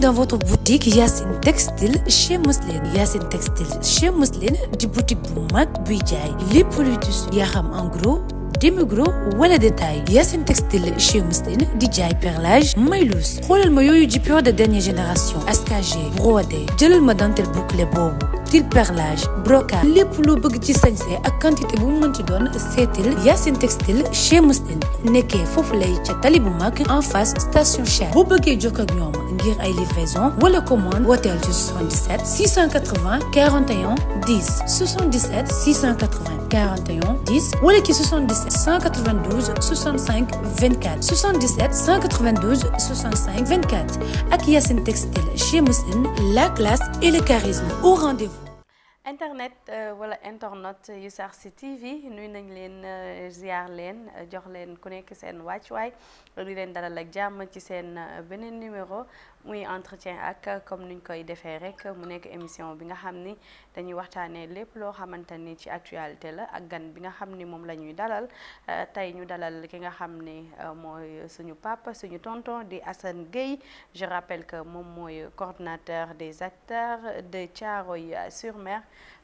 dans votre boutique Yacine Textile chez Mousseline. Yacine Textile chez Mousseline di boutique bu mag buy jaay lépp luy tissu yaa xam en gros demi-gros wala détail. Yacine Textile chez Mousseline di jaay perlage maylous. xoolal ma yooyu jippo de dernière génération ascagé brodé jëlal ma dentelle bouclé boobu til perlage brocart lépp loo bëgg ci sañse ak quantité bu mu mën ci doon seetil Yacine Textile chez Mousseline nekkee foofu lay ca tali bu mag en face station Shell. boo bëggee jokkoo ak ñoom ngir ay livraison wala commande wooteel ci 77 680 41 10 77 680 41 10 wala ci 77 192 65 24 77 192 65 24 ak Yacine Textile chez Mousseline, la classe et le charisme au rendez-vous. internet wala internet yu Sarci TV nuyu nañ leen ziar leen jox leen ku nekk seen wàccuwaay di leen dalal ak jàmm ci seen beneen numéro muy entretien ak comme niñ koy defee rek mu nekk émission bi nga xam ni dañuy waxtaanee lépp loo xamante ni ci actualité la ak gan bi nga xam ni moom la ñuy dalal tey ñu dalal ki nga xam ni mooy suñu papa suñu tonton di Assane Gueye. Je rappelle que moom mooy coordinateur des acteurs de Thiaroye-sur-Mer.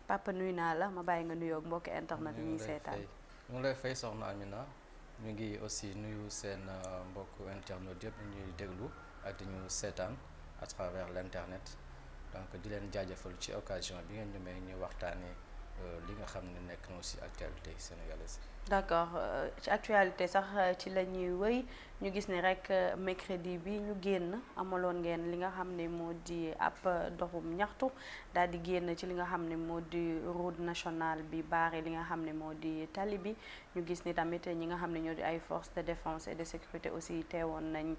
Papa nuyu naa la ma bàyyi nga nuyoo ak mbokki internet yi ñuy seetaan. ñu ngi lay fay soxna Amina ñu ngi aussi nuyu seen mbokku internet yëpp ñuy déglu ak di ñu seetaan à travers l'internet donc di leen jaajëfal ci occasion bi ngeen ñu may ñu waxtaanee li nga xam ne nekk na aussi actualité sénégalaise. D'accord ci actualité sax ci la ñuy wëy ñu gis ne rek mercredi bi ñu génn amaloon ngeen li nga xam ne moo di ab doxum ñaxtu daal di génn ci li nga xam ne moo di route nationale bi baare li nga xam ne moo di tali bi ñu gis ni tamit ñi nga xam ne ñoo di ay forces de défense et de sécurité aussi teewoon nañ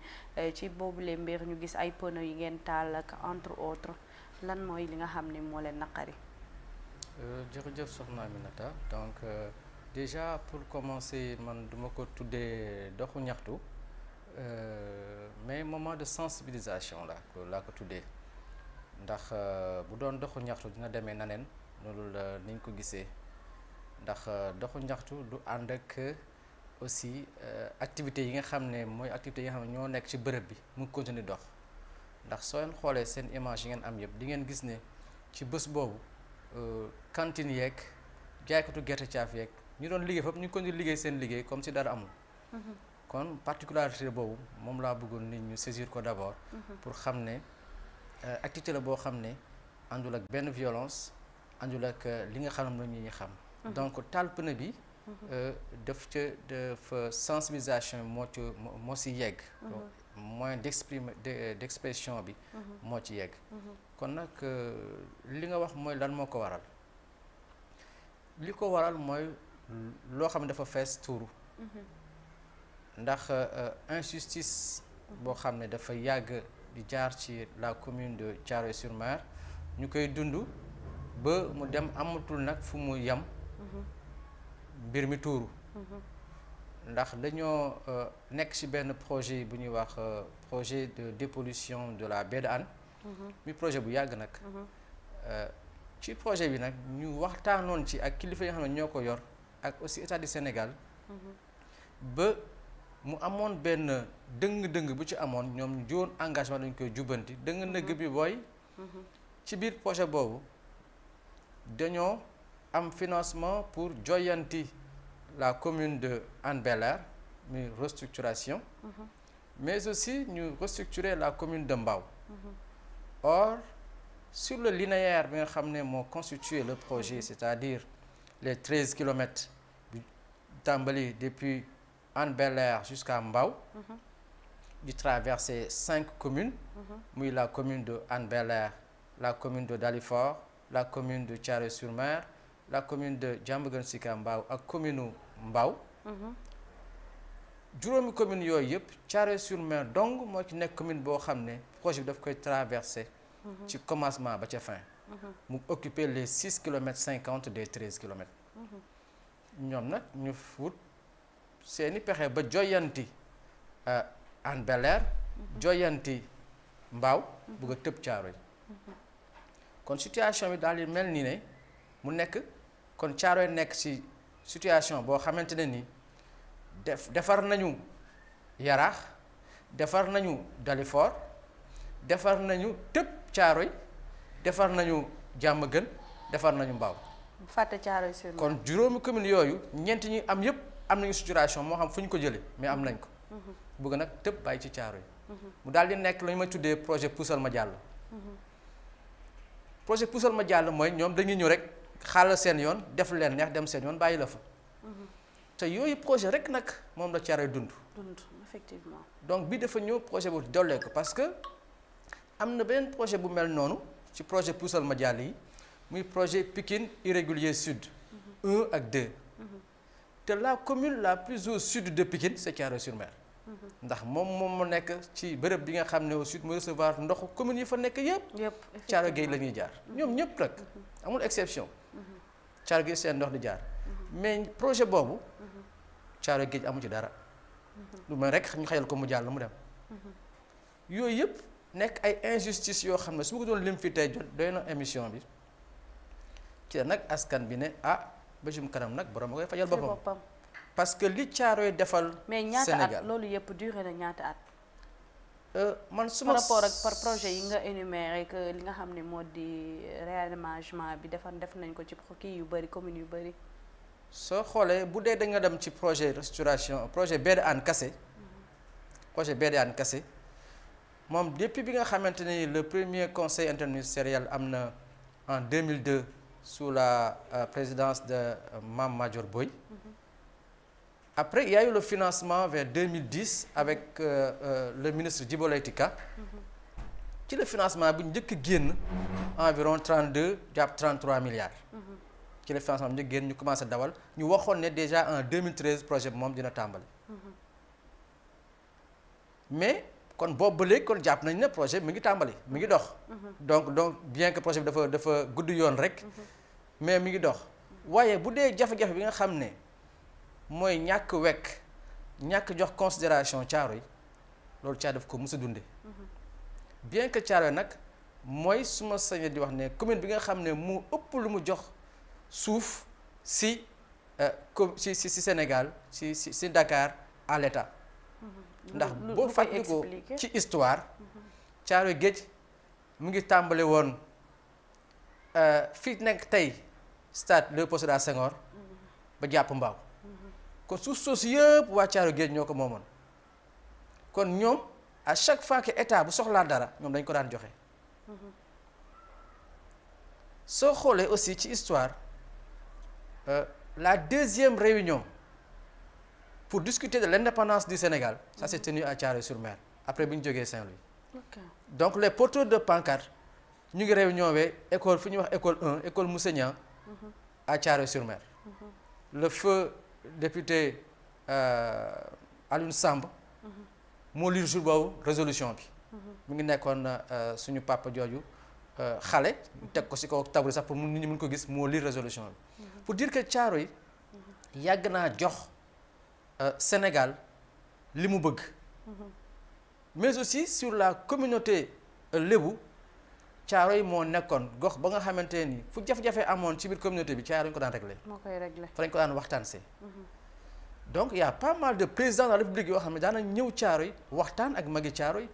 ci boobule mbir ñu gis ay pneu yi ngeen taal ak entre autres lan mooy li nga xam ne moo leen naqari. jërëjëf soxna Aminata donc déjà pour commencer man duma ko tuddee doxu ñaxtu mais moment de sensibilisation laa ko tuddee ndax bu doon doxu ñaxtu dina demee naneen loolu la niñ ko gisee ndax doxu ñaxtu du ànd ak aussi activités yi nga xam ne mooy activités yi nga xam ne ñoo nekk ci bërëb bi mu continuer dox ndax soo leen xoolee seen image yi ngeen am yëpp di ngeen gis ne ci bés boobu cantine yeeg jaaykatu gerte caaf yeeg ñu doon liggéey foofu ñu ko liggéey seen liggéey comme si dara amul. kon particularité boobu moom laa bëggoon nit ñu saisir ko d'abord. pour xam ne activité la boo xam ne àndul ak benn violence àndul ak li nga xam ne ñuy xam. donc taal pneu bi. def sensibilisation moo ci yegg. moyen d'expression bi. moo ci yegg. kon nag li nga wax mooy lan moo ko waral li ko waral mooy loo xam ne dafa fees tuuru ndax injustice boo xam ne dafa yàgg di jaar ci la commune de Thiaroye-sur-Mer ñu koy dund ba mu dem amatul nag fu mu yem mbir mi tuuru ndax dañoo nekk ci benn projet bu ñuy wax projet de dépollution de la baie de Hann mi projet bu yàgg nag ci projet bi nag ñu waxtaanoon ci ak kilifa yi nga xam ne ñoo ko yor ak aussi état du Sénégal ba mu amoon benn dëng-dëng bu ci amoon ñoom ñu joon engagement dañu koy jubbanti dëng-dëng bi booy ci biir projet boobu dañoo am financement pour joyanti la commune de Hann Bel-Air muy restructuration mais aussi ñu restructurer la commune de Mbao. Or sur le linéaire bi nga xam ne moo constitué le projet c'est-à-dire les 13 kilomètres bi tàmbali depuis Hann Bel-Air jusqu'à Mbao di traverser 5 communes muy la commune de Hann Bel-Air, la commune de Dalifort, la commune de Thiaroye-sur-Mer, la commune de Diamaguène Sicap Mbao ak commune Mbao juróomi commune yooyu yëpp Thiaroye-sur-Mer donc moo ci nekk commune boo xam ne projet bi daf koy traverser ci commencement ba ca fin mu occuper les 6 kilomètres 50 des 13 kilomètres ñoom nag ñu wut seeni pexe ba joyanti Hann Bel-Air joyanti Mbao bëgg a tëb Thiaroye kon situation bi daal di mel ni ne mu nekk kon Thiaroye nekk ci situation boo xamante ne ni defar nañu Yaraax defar nañu Dalifort defar nañu tëb Caaroy defar nañu Diamaguène defar nañu Mbao fàtte Thiaroye-sur-Mer kon juróomi commune yooyu ñeenti ñi am yëpp am nañu structuration moo xam fu ñu ko jëlee mais am nañ ko bëgg nag tëb bàyyi ci Caaroy mu daal di nekk la ñu ma tuddee projet Puusal ma jàll projet Puusal ma jàll mooy ñoom dañuy ñëw rek xaalal seen yoon def leen neex dem seen yoon bàyyi la fa te yooyu projet rek nag moom la Caaroy dund effectivement donc bii dafa ñëw projet bu dollee ko parce que am na beneen projet bu mel noonu ci projet Puusal ma jàll yi muy projet Pikine irrégulier sud 1 ak 2 te la commune la plus au sud de Pikine c'est Thiaroye-sur-Mer ndax moom mu nekk ci bërëb bi nga xam ne au sud mu recevoir ndoxu commune yi fa nekk yëpp Thiaroye Géej la ñuy jaar ñoom ñëpp nag amul exception Thiaroye Géej seen ndox di jaar mais projet boobu Thiaroye Géej amu ci dara lu may rek ñu xayal ko mu jàll mu dem yooyu yëpp nekk ay injustice yoo xam ne su ma ko doon lim fi tey jot doy na émission bi ci nag askan bi ne ba jum kanam nag borom a koy fajal boppam parce que li Caaroy defal mais ñaata Sénégal at loolu yëpp duré na ñaata at man su ma par rapport ak par projet yi nga énuméré que li nga xam ne moo di réaménagement bi def nañ ko ci kii yu bëri communes yu bëri soo xoolee bu dee da nga dem ci projet restauration projet baie de Hann Kassé projet baie de Hann Kassé moom depuis bi nga xamante ni le premier conseil interministériel am na en 2002 sous la présidence de Mame Madior Boye après il y a eu le financement vers 2010 avec le ministre Djibo Leyti Ka ci le financement bu njëkk génn environ 32 jàpp 33 milliards ci le financement bu njëkk génn ñu commencé dawal ñu waxoon ne déjà en 2013 projet bi moom dina tàmbali mais kon boobu ba léegi kon jàpp nañ ne projet mi ngi tàmbali mi ngi dox donc bien que projet bi dafa gudd yoon rek mais mi ngi dox waaye bu dee jafe-jafe bi nga xam ne mooy ñàkk wekk ñàkk jox considération Caaroy loolu Caaroy daf ko mës a dunde bien que Caaroy nag mooy su ma sañee di wax ne commune bi nga xam ne mu ëpp lu mu jox suuf si Sénégal si Dakar à l'État ndax boo fàttalikoo ci histoire Caaroy Géej mu ngi tàmbale woon fii nekk tey stade Léopold Sédar Senghor ba jàpp Mbao kon suuf soosu yëpp waa Caaroy Géej ñoo ko moomoon kon ñoom à chaque fois que état bu soxlaa dara ñoom dañ ko daan joxe soo xoolee aussi ci histoire la deuxième réunion pour discuter de l'indépendance du Sénégal ça s'est tenu à Thiaroye-sur-Mer après bi ñu jógee Saint-Louis donc les porteurs de pancarte ñu ngi réunion we école fu ñuy wax école 1 école Moussa Niang à Thiaroye-sur-Mer le feu député Alioune Samb moo lire jour boobu résolution bi mu ngi nekkoon suñu papa jooju xale teg ko ci kaw tabou sax pour nit ñi mën ko gis moo lire résolution bi pour dire que Caaroy yàgg naa jox Sénégal li mu bëgg mais aussi sur la communauté lébu Caaroy moo nekkoon gox ba nga xamante ni fu jafe-jafe amoon ci biir communauté bi Caaroy ñu ko daan réglé moo koy réglé fa lañ ko daan waxtaan see donc il y a pas mal de présidents de la République yoo xam ne daana ñëw Caaroy waxtaan ak magi Caaroy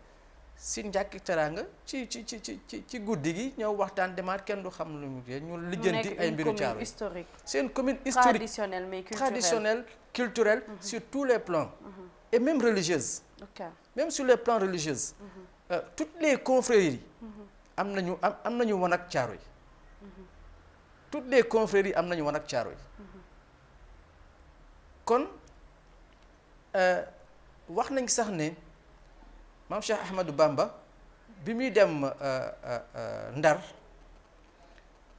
si njàkki teraanga ci guddi gi ñëw waxtaan demaat kenn du xam lu mu ñu lijjanti ay mbiru Caaroy c'est une commune historique traditionnelle culturelle sur tous les plans et même religieuse même sur les plans religieuses toutes les confréries am nañu wan ak Caaroy toutes les confréries am nañu wan ak Caaroy kon wax nañ sax ne maam Cheikh Ahmadou Bamba bi muy dem Ndar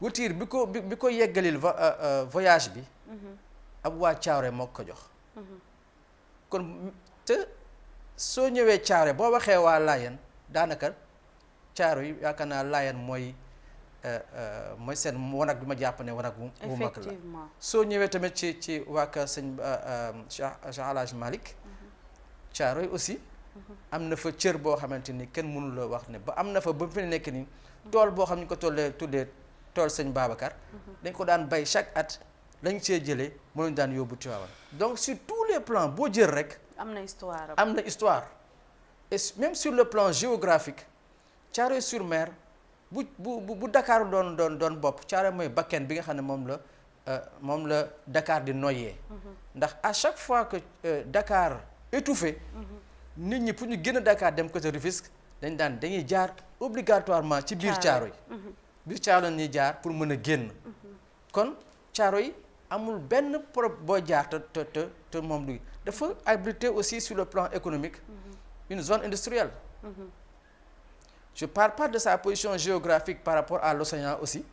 wutiir bi ko yeggalil voyage bi ab waa Caaroy moo ko jox kon te soo ñëwee Caaroy boo waxee waa Laayeen daanaka Caaroy yaakaar naa Laayeen mooy seen wanag bi ma jàpp ne wanag bu mag la soo ñëwee tamit ci waa kër sëñ Cheikh El Hadj Malick Caaroy aussi am na fa cër boo xamante ni kenn mënu la wax ne ba am na fa ba fi nekk ni tool boo xam ne ko tuddee tool sëñ Babacar dañ ko daan bay chaque at lañ see jëlee mënuñ daan yóbbu Tiwaawan donc sur tous les plans boo jël rek am na histoire et même sur le plan géographique Thiaroye-sur-Mer bu Dakar doon bopp Thiaroye mooy bakken bi nga xam ne moom la Dakar di noyyee. ndax à chaque fois que Dakar étouffé. nit ñi pour ñu génn Dakar dem côté Rufisque dañuy jaar obligatoirement ci biir Thiaroye. biir Thiaroye la ñuy jaar pour mën a génn. kon Thiaroye amul benn boo jaar te moom du dafa abrité aussi sur le plan économique. une zone industrielle. je parle pas de sa position géographique par rapport à l'océan aussi.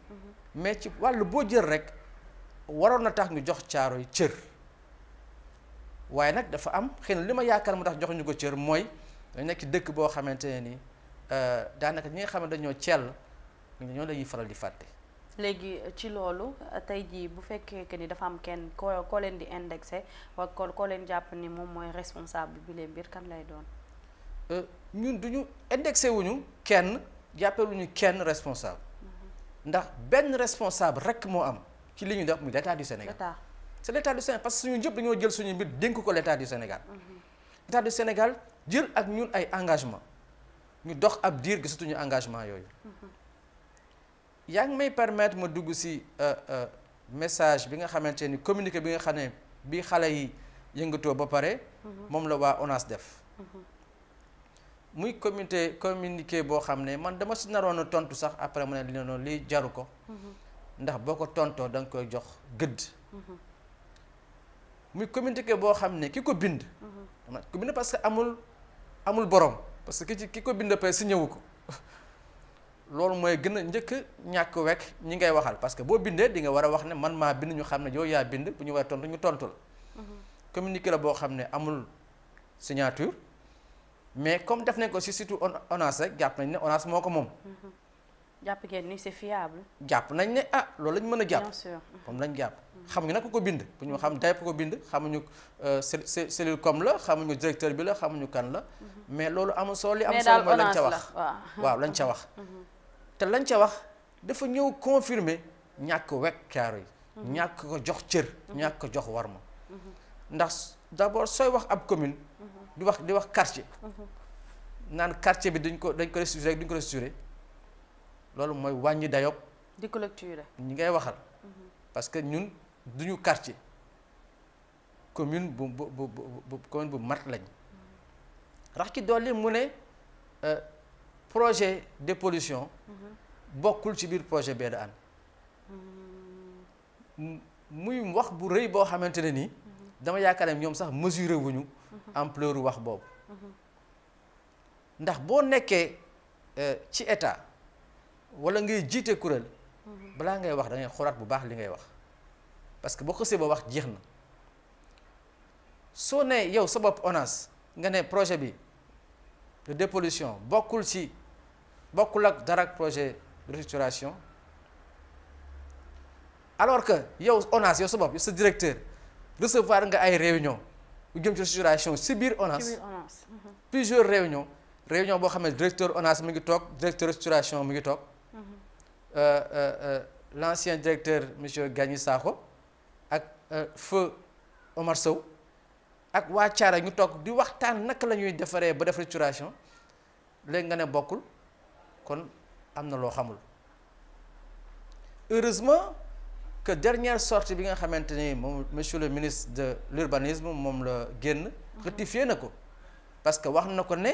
mais ci wàllu boo jël rek waroon na tax ñu jox Thiaroye cër. waaye nag dafa am xëy na li ma yaakaar mu tax joxuñu ko cër mooy dañ nekk dëkk boo xamante ne ni daanaka ñi nga xam ne dañoo cell ñoo lañuy faral di fàtte. léegi ci loolu tey jii bu fekkee que ni dafa am kenn koo leen di indexé wala koo leen jàpp ni moom mooy responsable bi leen biir kan lay doon. ñun duñu indexé wuñu kenn jàppewuñu kenn responsable. ndax benn responsable rek moo am ci li ñu def muy l'état du Sénégal. c'est l'état du Sénégal parce que suñu ñëpp dañoo jël suñu mbir dénk ko l'état du Sénégal. l'état du Sénégal jël ak ñun ay engagement ñu dox ab diir gisatuñu engagement yooyu. yaa ngi may permettre ma dugg ci message bi nga xamante ni communiqué bi nga xam ne bi xale yi yëngatoo ba pare. moom la waa ONAS def. muy communiqué boo xam ne man dama ci naroon a tontu sax après mu ne li noonu lii jaru ko. ndax boo ko tontoo da nga koy jox gëdd. muy communiqué boo xam ne ki ko bind. ko bind parce que amul borom parce que ki ko bind pa si ñëwu ko. loolu mooy gën a njëkk ñàkk wekk ñi ngay waxal parce que boo bindee di nga war a wax ne man maa bind ñu xam ne yow yaa bind bu ñu war a tontu ñu tontu la. communiqué la boo xam ne amul signature mais comme def nañ ko si surtout ONAS rek jàpp nañ ne ONAS moo ko moom. jàpp ngeen ni c'est fiable. jàpp nañ ne loolu lañ mën a jàpp. bien sûr comme lañ jàpp. xamuñu nag ko bind bu ñu xam day ko bind xamuñu cellule comme la xamuñu directeur bi la xamuñu kan la. mais loolu amul solo li am solo mooy lañ ca wax waaw lañ ca wax. te lañ ca wax dafa ñëw confirmer ñàkk wekk Thiaroye yi. ñàkk ko jox cër. ñàkk ko jox warma. ndax d'abord sooy wax ab commune. di wax quartier. naan quartier bi dañ ko restructuré duñ ko restructuré loolu mooy wàññi dayob. di ko lecture ñi ngay waxal. parce que ñun duñu quartier commune commune bu mat lañ. rax ci dolli mu ne projet dépollution. bokkul ci biir projet baie de Hann. muy wax bu rëy boo xamante ne nii. dama yaakaar ne ñoom sax mesuré wuñu ampleur wax boobu. ndax boo nekkee ci état wala ngay jiite kuréel. balaa ngay wax da ngay xoolaat bu baax li ngay wax parce que boo xësee ba wax jeex na soo ne yow sa bopp ONAS nga ne projet bi de dépollution bokkul ak dara ak projet de restructuration alors que yow ONAS yow sa bopp sa directeur recevoir nga ay réunion bu jëm ci restructuration si biir ONAS plusieurs réunion boo xam ne directeur ONAS mi ngi toog directeur restructuration mi ngi toog. L'ancien directeur monsieur Gagny Sakho ak feu Omar Sow ak waa Thiaroye ñu toog di waxtaan naka la ñuy defaree ba def restructuration léegi nga ne bokkul kon am na loo xamul. heureusement que dernière sortie bi nga xamante ni moom monsieur le ministre de l'urbanisme moom la génn rectifié na ko parce que wax na ko ne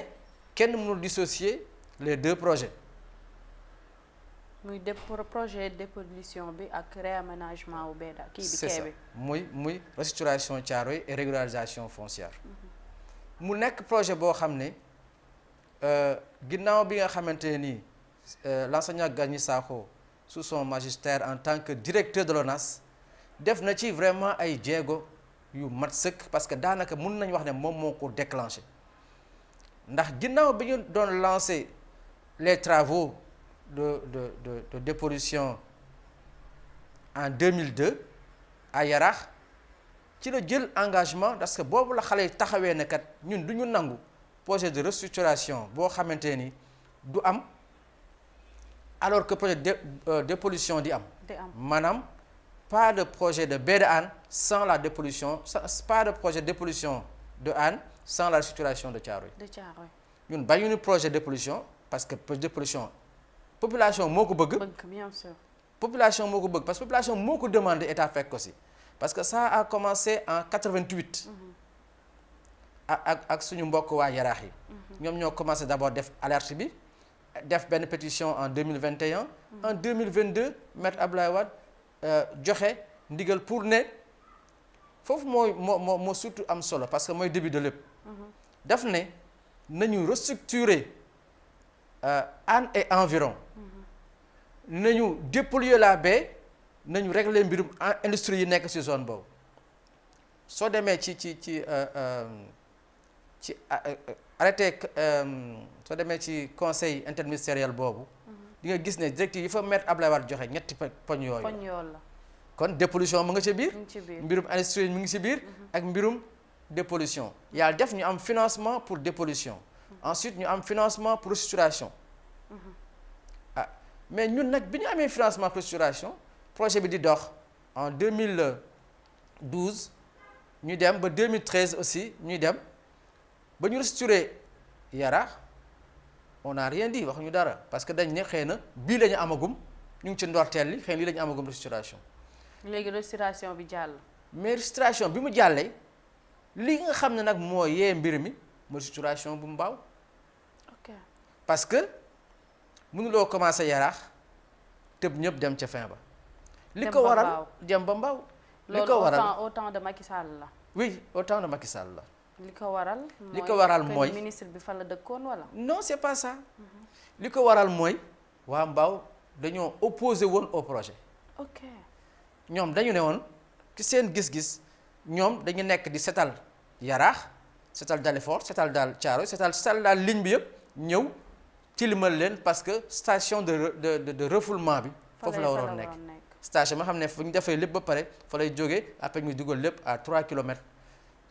kenn mënul dissocier les deux projets. muy projet dépollution bi ak réaménagement wu Béda kii bi c'est ça muy restructuration Thiaroye et régularisation foncière. mu nekk projet boo xam ne ginnaaw bi nga xamante ne nii l'enseignant Gagny Sakho sous son magistère en tant que directeur de l'ONAS def na ci vraiment ay jéego yu mat sëkk parce que daanaka mun nañu wax ne moom moo ko déclenché ndax ginnaaw bi ñu doon lancer les travaux de dépollution en 2002 à Yarax ci la jël engagement parce que boobu la xale yi taxawee ne kat ñun du ñu nangu projet de restructuration boo xamante ni du am alors que projet dépollution di am. maanaam pas de projet de baie de Hann sans la dépollution pas de projet de dépollution de Hann sans la restructuration de Thiaroye. de Thiaroye ñun bañu ñu projet de dépollution parce que dépollution population moo ko bëgg. bien sûr. population moo ko bëgg parce que population moo ko demandé état fekk ko si parce que ça a commencé en 88. ak suñu mbokk waa Yaraax yi. ñoom ñoo commencé d'abord def alerte bi def benn pétition en 2021. en 2022 maître Abdoulaye Wade joxe ndigal pour ne foofu moo surtout am solo parce que mooy début de lépp. daf ne nañu restructurer Hann et environ. nañu dépolluer la baie nañu régler mbirum industrie yi nekk ci zone boobu soo demee ci arrêté soo demee ci conseil interministériel boobu. di nga gis ne directive yi fa maître Abdoulaye Wade joxe ñetti poñ yooyu. la kon dépollution mu nga ci biir. mbirum industrie mu ngi ci biir. ak mbirum dépollution. yàlla def ñu am financement pour dépollution. ensuite ñu am financement pour restructuration. mais ñun nag bi ñu amee financement pour restructuration projet bi di dox en 2012 ñu dem ba 2013 aussi ñuy dem ba ñu restructuré Yaraax on n'a rien dit waxuñu dara parce que dañ ne xëy na bii la ñu amagum ñu ngi ci ndorteel li xëy na lii la ñu amagum restructuration. léegi restructuration bi jàll. mais restructuration bi mu jàllee li nga xam ne nag moo yee mbir mi mooy restructuration bu Mbao. ok parce que. mënuloo commencé Yaraax tëb ñëpp dem ca fin ba. li ko waral dem ba Mbao. li ko waral loolu au temps de Macky Sall la. oui au temps de Macky Sall la. li ko waral. mooy ministre bi fa la dëkkoon wala. non c'est pas ça. li ko waral mooy waa Mbao dañoo opposé woon au projet. ok ñoom dañu ne woon ci seen gis-gis ñoom dañu nekk di setal Yaraax setal Dalifort setal daal Thiaroye setal daal ligne bi yëpp ñëw. tilimal leen parce que station de refoulement bi foofu la waroon nekk station ma xam ne fu ñu defee lépp ba pare fa lay jógee après ñu dugal lépp à 3 kilomètres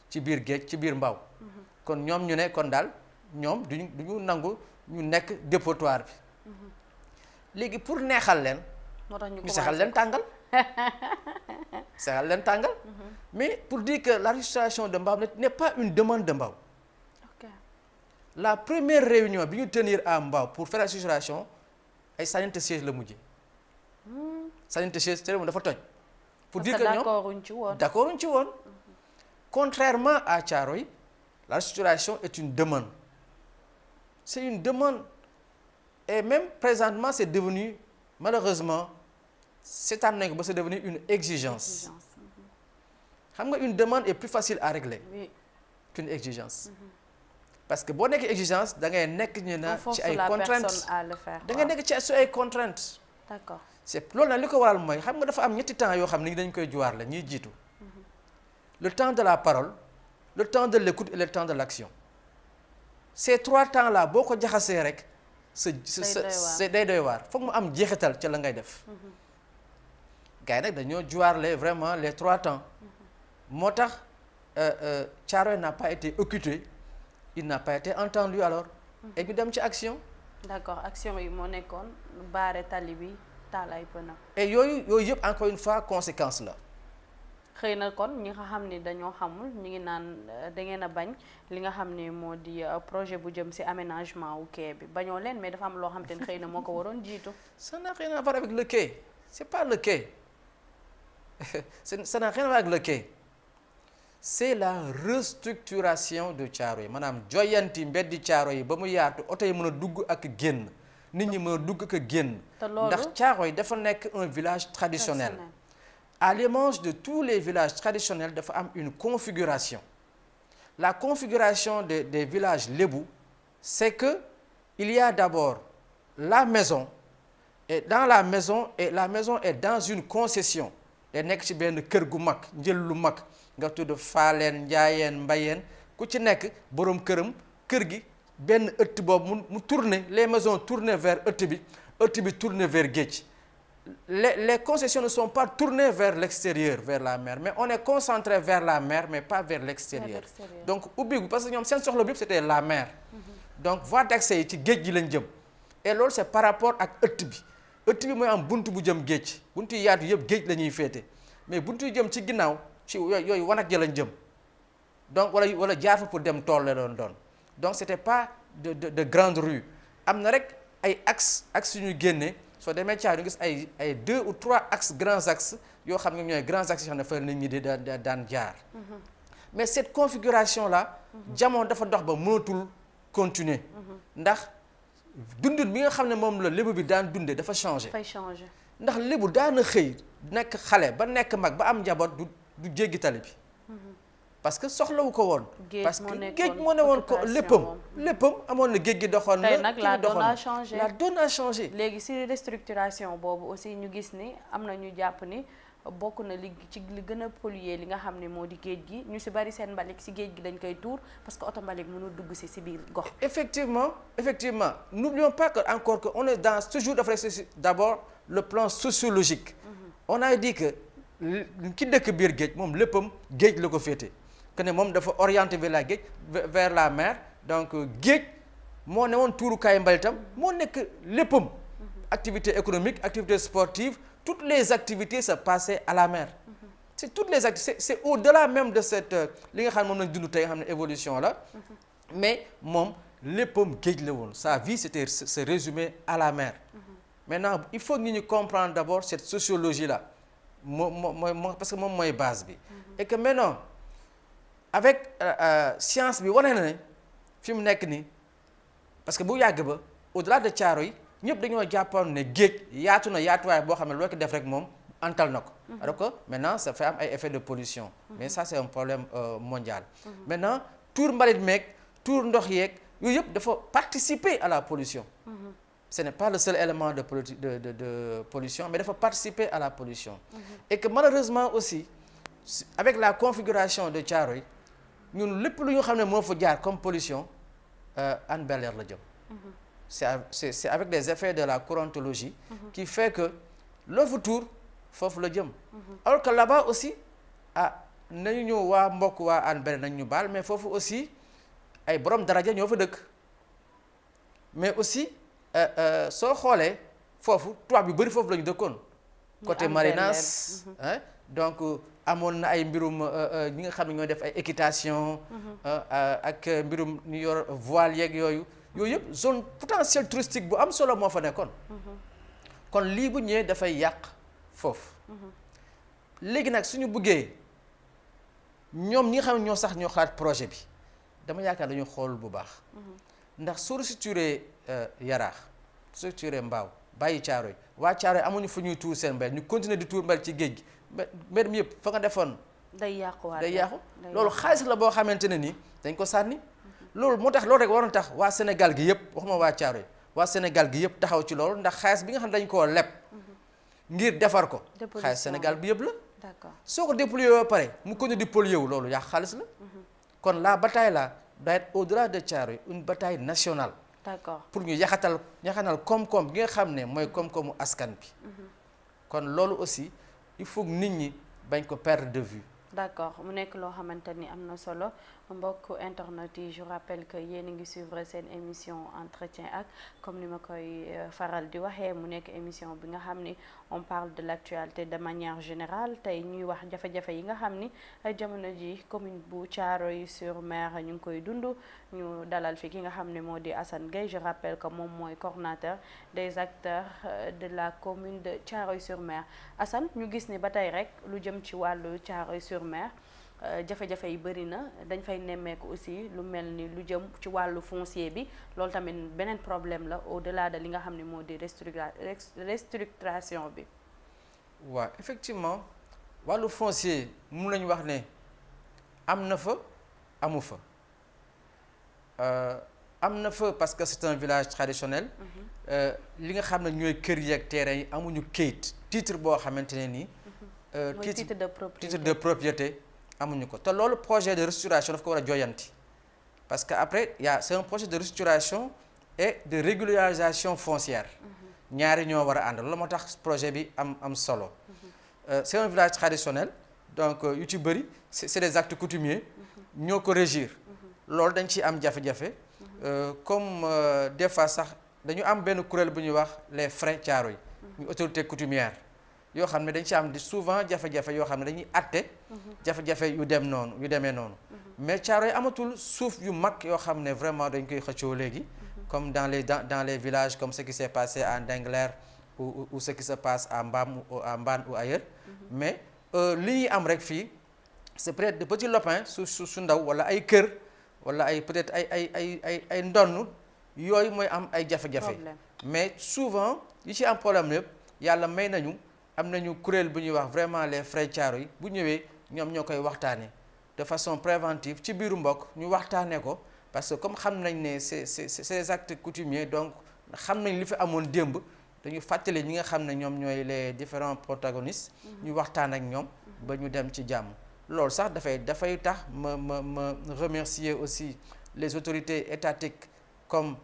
ci biir géej ci biir Mbao. kon ñoom ñu ne kon daal ñoom duñu nangu ñu nekk dépotoir bi. léegi pour neexal leen. moo tax ñu saxal leen tàngal. saxal leen tàngal. mais pour dire que la restructuration de Mbao n'est pas une demande de Mbao. La première réunion bi ñu tenir à Mbao pour faire la restructuration ay sànninte siège la mujjee. sànninte siège te dafa toj. pour dire que ñoom d'accorduñ ci woon. contrairement à Thiaroye la restructuration est une demande. c'est une demande et même présentement c'est devenu malheureusement seetaan nañ ko ba c'est devenu une exigence. xam nga une demande est plus facile à régler. qu'une exigence. parce que boo nekkee exigence da ngay nekk ñu na ci ay contraintes da ngay nekk ci ay contraintes. d'accord c'est loolu nag li ko waral mooy xam nga dafa am ñetti temps yoo xam ne dañ koy juwaar la ñuy jiitu. le temps de la parole le temps de l'écoute et le temps de l'action. ces 3 temps là boo ko jaxasee rek sa day doy waar foog mu am jeexital ca la ngay def. gars yi nag dañoo juwaarle vraiment les 3 temps. moo tax Thiaroye n'a pas été occupé. il n'a pas été entendu alors. et ñu dem ci action. d'accord action yi moo nekkoon baare tali bi taal ay pneu. et yooyu yëpp encore une fois conséquence la. xëy na kon ñi nga xam ni dañoo xamul ñu ngi naan da ngeen a bañ li nga xam ne moo di projet bu jëm ci aménagement wu quai bi bañoo leen mais dafa am loo xam te ne xëy na moo ko waroon jiitu. ça n'a rien à voir avec le quai c'est pas le quai ça n'a rien à voir avec le quai. c'est la restructuration de Thiaroye maanaam joyanti mbeddi Thiaroye yi ba mu yaatu oto yi mën a dugg ak génn nit ñi mën a dugg ak génn. ndax Thiaroye dafa nekk un village traditionnel. à l'image de tous les villages traditionnels dafa am une configuration. la configuration des villages lébou c'est que il y a d'abord la maison et dans la maison est dans une concession. day nekk ci benn kër gu mag njël lu mag. nga tudd Faaleen Njaayeen Mbayeen ku ci nekk boroom kër gi benn ëtt boobu mu tourner les maisons tournées vers ëtt bi tourner vers géej. les concessions ne sont pas tournées vers l'extérieur vers la mer mais on est concentré vers la mer mais pas vers l'extérieur. donc ubbi parce que ñoom seen soxla bi c'était la mer. donc voie d'accès yi ci géej gi lañ jëm. et loolu c'est par rapport ak ëtt bi mooy am bunt bu jëm géej buntu yi yaatu yëpp géej la ñuy féete mais buntu yi jëm ci ginnaaw. ci yooyu wanag jëlañ jëm donc wala jaar fa pour dem tool la doon donc c'était pas de grande rue am na rek ay axe yu ñu génne soo demee Thiaroye ñu gis ay 2 ou 3 axes grands axes yoo xam ne ñooy grands axes yoo xam ne fa nit ñi di daan jaar. mais cette configuration là. jamono dafa dox ba mënatul continuer. ndax dundin bi nga xam ne moom la lébu bi daan dundee dafa changé. fay changé ndax lébu daana xëy nekk xale ba nekk mag ba am njaboot du jéggi tali bi. parce que soxlawu ko woon. parce que géej moo ne woon ko léppam amoon na géej gi doxoon na. tey nag la donne a changé la donne a changé. léegi si restructuration boobu aussi ñu gis ni am na ñu jàpp ni bokk na li gën a polluer li nga xam ne moo di géej gi ñu si bari seen mbalit si géej gi dañ koy tuur parce que oto mbalit mënul dugg si biir gox. effectivement n'oublions pas que encore que on est dans toujours dafa rek d'abord le plan sociologique. on a dit que ki dëkk biir géej moom léppam géej la ko féete. que ne moom dafa orienté vers la mer donc géej moo ne woon tuurukaayu mbalitam moo nekk léppam. activité économique activité sportive toutes les activités se passaient à la mer. c'est toutes les activités c'est au-delà même de cette li nga xam ne moom lañ dund tey nga xam ne évolution la. mais moom léppam géej la woon sa vie c'était se résumer à la mer. maintenant il faut que ñu comprendre d'abord cette sociologie là mooy parce que moom mooy base bi. et que maintenant avec science bi wane na ne fi mu nekk nii parce que bu yàgg ba au-delà de Thiaroye ñëpp dañoo jàppoon ne géej yaatu na yaatuwaay boo xam ne loo ko def rek moom antal na ko. alors que maintenant ça fait am ay effets de pollution. mais ça c'est un problème mondial. maintenant tuur mbalit meeg tuur ndox yeeg yooyu yëpp dafa participer à la pollution. ce n'est pas le seul élément de pollution mais dafa participer à la pollution. et que malheureusement aussi avec la configuration de Thiaroye ñun lépp lu ñu xam ne moo fa jaar comme pollution Hann Bel-Air la jëm. c'est avec les effets de la courantologie. qui fait que loo fa tuur foofu la jëm. alors que là-bas aussi nañu ñëw waa mbokk waa Hann Bel-Air nañ ñu baal mais foofu aussi ay borom daraja ñoo fa dëkk. mais aussi soo xoolee foofu tubaab yu bari foofu la ñu dëkkoon. côté Marinas donc amoon na ay mbirum ñi nga xam ne ñoo def ay équitation. ak mbirum ñu yor voile yeeg yooyu yëpp zone potentiel touristique bu am solo moo fa nekkoon. kon lii bu ñëwee dafay yàq foofu. léegi nag suñu bëggee ñoom ñi nga xam ne ñoo xalaat projet bi dama yaakaar dañu xool bu baax. ndax soo restructuré Yaraax restructuré Mbao bàyyi Thiaroye waa Thiaroye amuñu fu ñuy tuur seen mbel ñu continuer di tuur mbel ci géej gi mbir mi yëpp fa nga defoon. day yàqu loolu xaalis la boo xamante ne ni dañ ko sànni. loolu moo tax loolu rek waroon tax waa Sénégal gi yëpp waxuma waa Thiaroye waa Sénégal gi yëpp taxaw ci loolu ndax xaalis bi nga xam ne dañ koo leb. ngir defar ko. xaalis Sénégal bi yëpp la. d'accord soo ko dépollué ba pare mu continuer di polluer wu loolu yàq xaalis la. kon la bataille là doit être au-delà de Thiaroye une bataille nationale. d'accord pour ñu yaxanal koom-koom bi nga xam ne mooy koom-koomu askan bi. kon loolu aussi il faut que nit ñi bañ ko perdre de vue. d'accord mu nekk loo xamante ni am na solo mbokk internet yi je rappelle que yéen a ngi suivre seen émission entretien ak comme ni ma koy faral di waxee mu nekk émission bi nga xam ni on parle de l'actualité de manière générale tey ñuy wax jafe-jafe yi nga xam ni jamono ji commune bu Thiaroye-sur-Mer ñu ngi koy dund ñu dalal fi ki nga xam ne moo di Assane Gueye je rappelle que moom mooy coordonnateur des acteurs de la commune de Thiaroye-sur-Mer Assane ñu gis ni ba tey rek lu jëm ci wàllu Thiaroye-sur-Mer jafe-jafe yi bëri na dañ fay nemmeeku aussi lu mel ni lu jëm ci wàllu foncier bi loolu tamit beneen problème la au-delà de li nga xam ne moo di restructuration bi. waaw effectivement wàllu foncier mun nañu wax ne am na fa amu fa am na fa parce que c'est un village traditionnel. li nga xam ne ñooy kër yi ak terrain yi amuñu kayit titre boo xamante ne nii. titre de propriété amuñu ko te loolu projet de restauration daf ko war a joyanti parce que après c'est un projet de restauration et de régularisation foncière ñaari ñoo war a ànd loolu moo tax projet bi am solo c'est un village traditionnel donc yu ci bëri c'est des actes coutumiers ñoo ko régir loolu dañ ciy am jafe-jafe comme des fois sax dañu am benn kuréel bu ñuy wax les frères Thiaroye ñu autorité coutumière yoo xam ne dañ ci am di souvent jafe-jafe yoo xam ne dañuy atte jafe-jafe yu demee noonu mais Thiaroye amatul suuf yu mag yoo xam ne vraiment dañ koy xëccoo léegi comme dans les villages comme ce qui s'est passé à Ndingler ou ce qui se passe à Mbane ou ailleurs mais li ñuy am rek fii c'est peut-être de petits lopins su ndaw wala ay kër wala ay peut-être ay ndonn yooyu mooy am ay jafe-jafe mais souvent yi ci am problème yëpp yàlla may nañu am nañu kuréel bu ñuy wax vraiment les frères Thiaroye bu ñëwee ñoom ñoo koy waxtaane de façon préventive ci biiru mbokk ñu waxtaanee ko parce que comme xam nañ ne c'est des actes coutumiers donc xam nañ li fi amoon démb dañu fàttali ñi nga xam ne ñoom ñooy les différents protagonistes ñu waxtaan ak ñoom ba ñu dem ci jàmm loolu sax dafay tax ma remercier aussi les autorités étatiques comme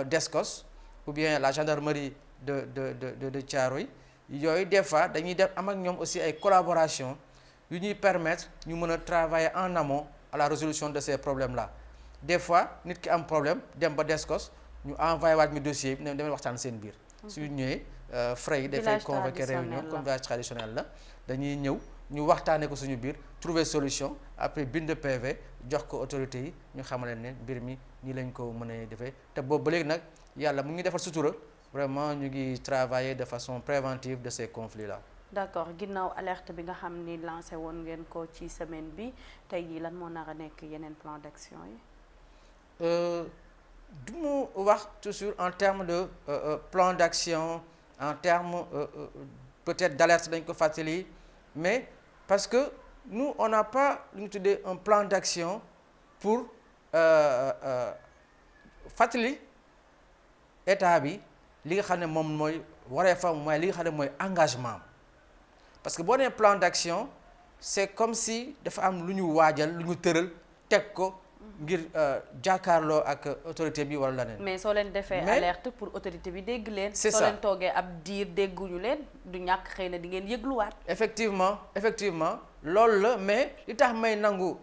Descos ou bien la gendarmerie de Thiaroye yooyu des fois dañuy def am ak ñoom aussi ay collaboration yu ñuy permettre ñu mën a travailler en amont à la résolution de ces problèmes là des fois nit ki am problème dem ba Descos ñu envoyé waat ñu dossier bi ne demee waxtaan seen biir suñu ñëwee frais yi dafay convoquer réunion comme village traditionnel la dañuy ñëw ñu waxtaanee ko suñu biir trouver solution après bind PV jox ko autorités yi ñu xamal ne mbir mi ñi lañ ko mën a defee te boobu ba léegi nag yàlla mu ngi defal sutura vraiment ñu ngi travailler de façon préventive de ces conflits là. d'accord ginnaaw alerte bi nga xam ni lancé woon ngeen ko ci semaine bi tey jii lan moo nar a nekk yeneen plan d'action yi. du mu wax toujours en termes de plan d'action en termes peut-être d'alerte dañ ko fàttali mais parce que nous on n'a pas lu ñu tuddee un plan d'action pour fàttali état bi li nga xam ne moom mooy wareefam mooy li nga xam ne mooy engagement parce que boo nee plan d'action c'est comme si dafa am lu ñu waajal lu ñu tëral teg ko ngir jàkkaarloo ak autorité bi wala leneen. mais soo leen defee alerte pour autorité bi dégg leen. c'est ça soo leen toogee ab diir dégguñu leen du ñàkk xëy na di ngeen yëgluwaat. effectivement loolu la mais li tax may nangu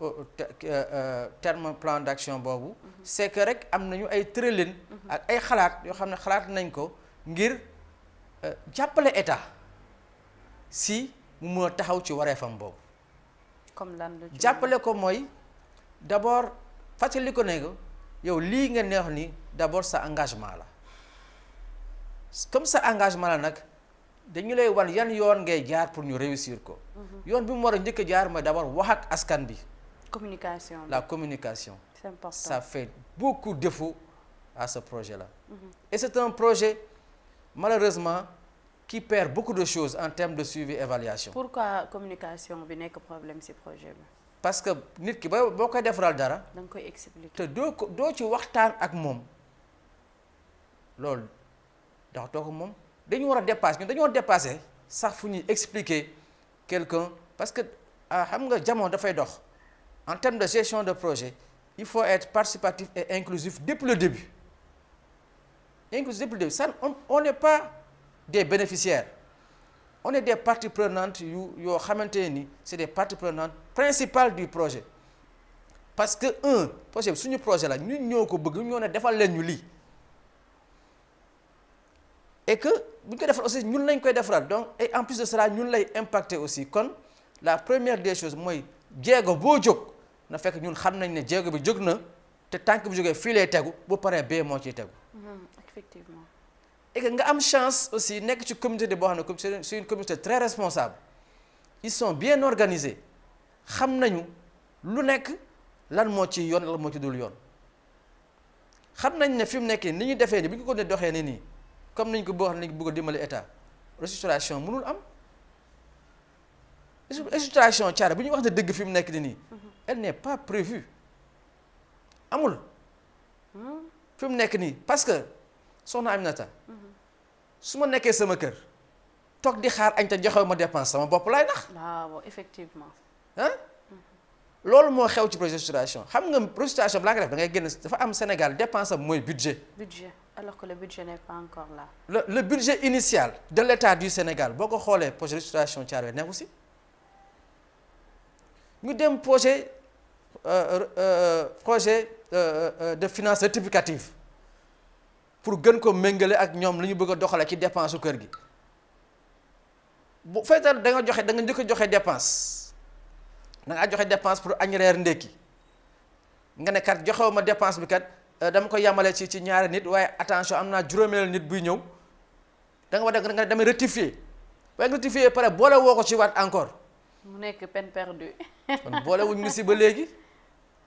terme plan d'action boobu. c'est que rek am nañu ay tëralin. ak ay xalaat yoo xam ne xalaat nañ ko ngir jàppale état si mu mën a taxaw ci wareefam boobu. comme lan la jàppale ko mooy d'abord. fàttali ko ne yow lii nga neex ni d'abord sa engagement la comme sa engagement la nag dañu lay wan yan yoon ngay jaar pour ñu réussir ko. yoon bi mu war a njëkk a jaar mooy d'abord wax ak askan bi. communication la communication. c'est important ça fait beaucoup défaut à ce projet-là. Et c'est un projet malheureusement qui perd beaucoup de choses en termes de suivi et évaluation. pourquoi communication bi nekk problème ci projet bi. parce que nit ki boo koy defaral dara. da nga koy expliquer. te doo ci waxtaan ak moom loolu ndax doo ko moom dañu war a dépasser ñun dañoo dépasser sax fu ñuy expliquer quelqu'un parce que xam nga jamono dafay dox en termes de gestion de projet il faut être participatif et inclusif depuis le début. Inclusif depuis le début ça on n'est pas des bénéficiaires. On est des parties prenantes yoo xamante ni c'est des parties prenantes principales du projet parce que projet bi suñu projet la ñun ñoo ko bëgg ñoo ne defal leen ñu lii et que bu ñu ko defal aussi ñun lañ koy defaral donc et en plus de cela ñun lay impacter aussi kon la première des choses mooy jéego boo jóg na fekk ñun xam nañ ne jéego bi jóg na te tànk bi jógee fii lay tegu bu paree bee moo ciy tegu. effectivement. et que nga am chance aussi nekk ci communauté boo xam ne c'est une communauté très responsable ils sont bien organisés xam nañu lu nekk lan moo ci yoon lan moo ci dul yoon xam nañ ne fi mu nekk ni ñu defee ni bi ñu ko ne doxee ni nii comme niñ ko boo xam ne bëgg a dimbali état restructuration mënul am restructuration Thiaroye bu ñu wax ne dëgg fi mu nekk nii elle n'est pas prévue amul fi mu nekk nii parce que soxna Aminata su ma nekkee sama kër toog di xaar añ te joxewu ma dépense sama bopp laay nax. waaw effectivement. loolu moo xew ci projet restructuration xam nga restructuration balaa nga def da ngay génn dafa am Sénégal dépense am mooy budget. alors que le budget n'est pas encore là. le budget initial de l'État du Sénégal boo ko xoolee projet restructuration Thiaroye nekk aussi ñu dem projet de finances rectificative pour gën ko méngale ak ñoom li ñu bëgg a doxale ci dépense su kër gi bu fekkee da nga njëkk a joxe dépense da nga joxe dépense pour añ reer ndekki nga ne kat joxewu ma dépense bi kat dama ko yamale ci ñaari nit waaye attention am naa juróomeel nit buy ñëw da nga war nga damay rectifier waaye nga rectifier pare boole woo ko ci waat encore. mu nekk peine perdue. kon boole wuñ ngi si ba léegi.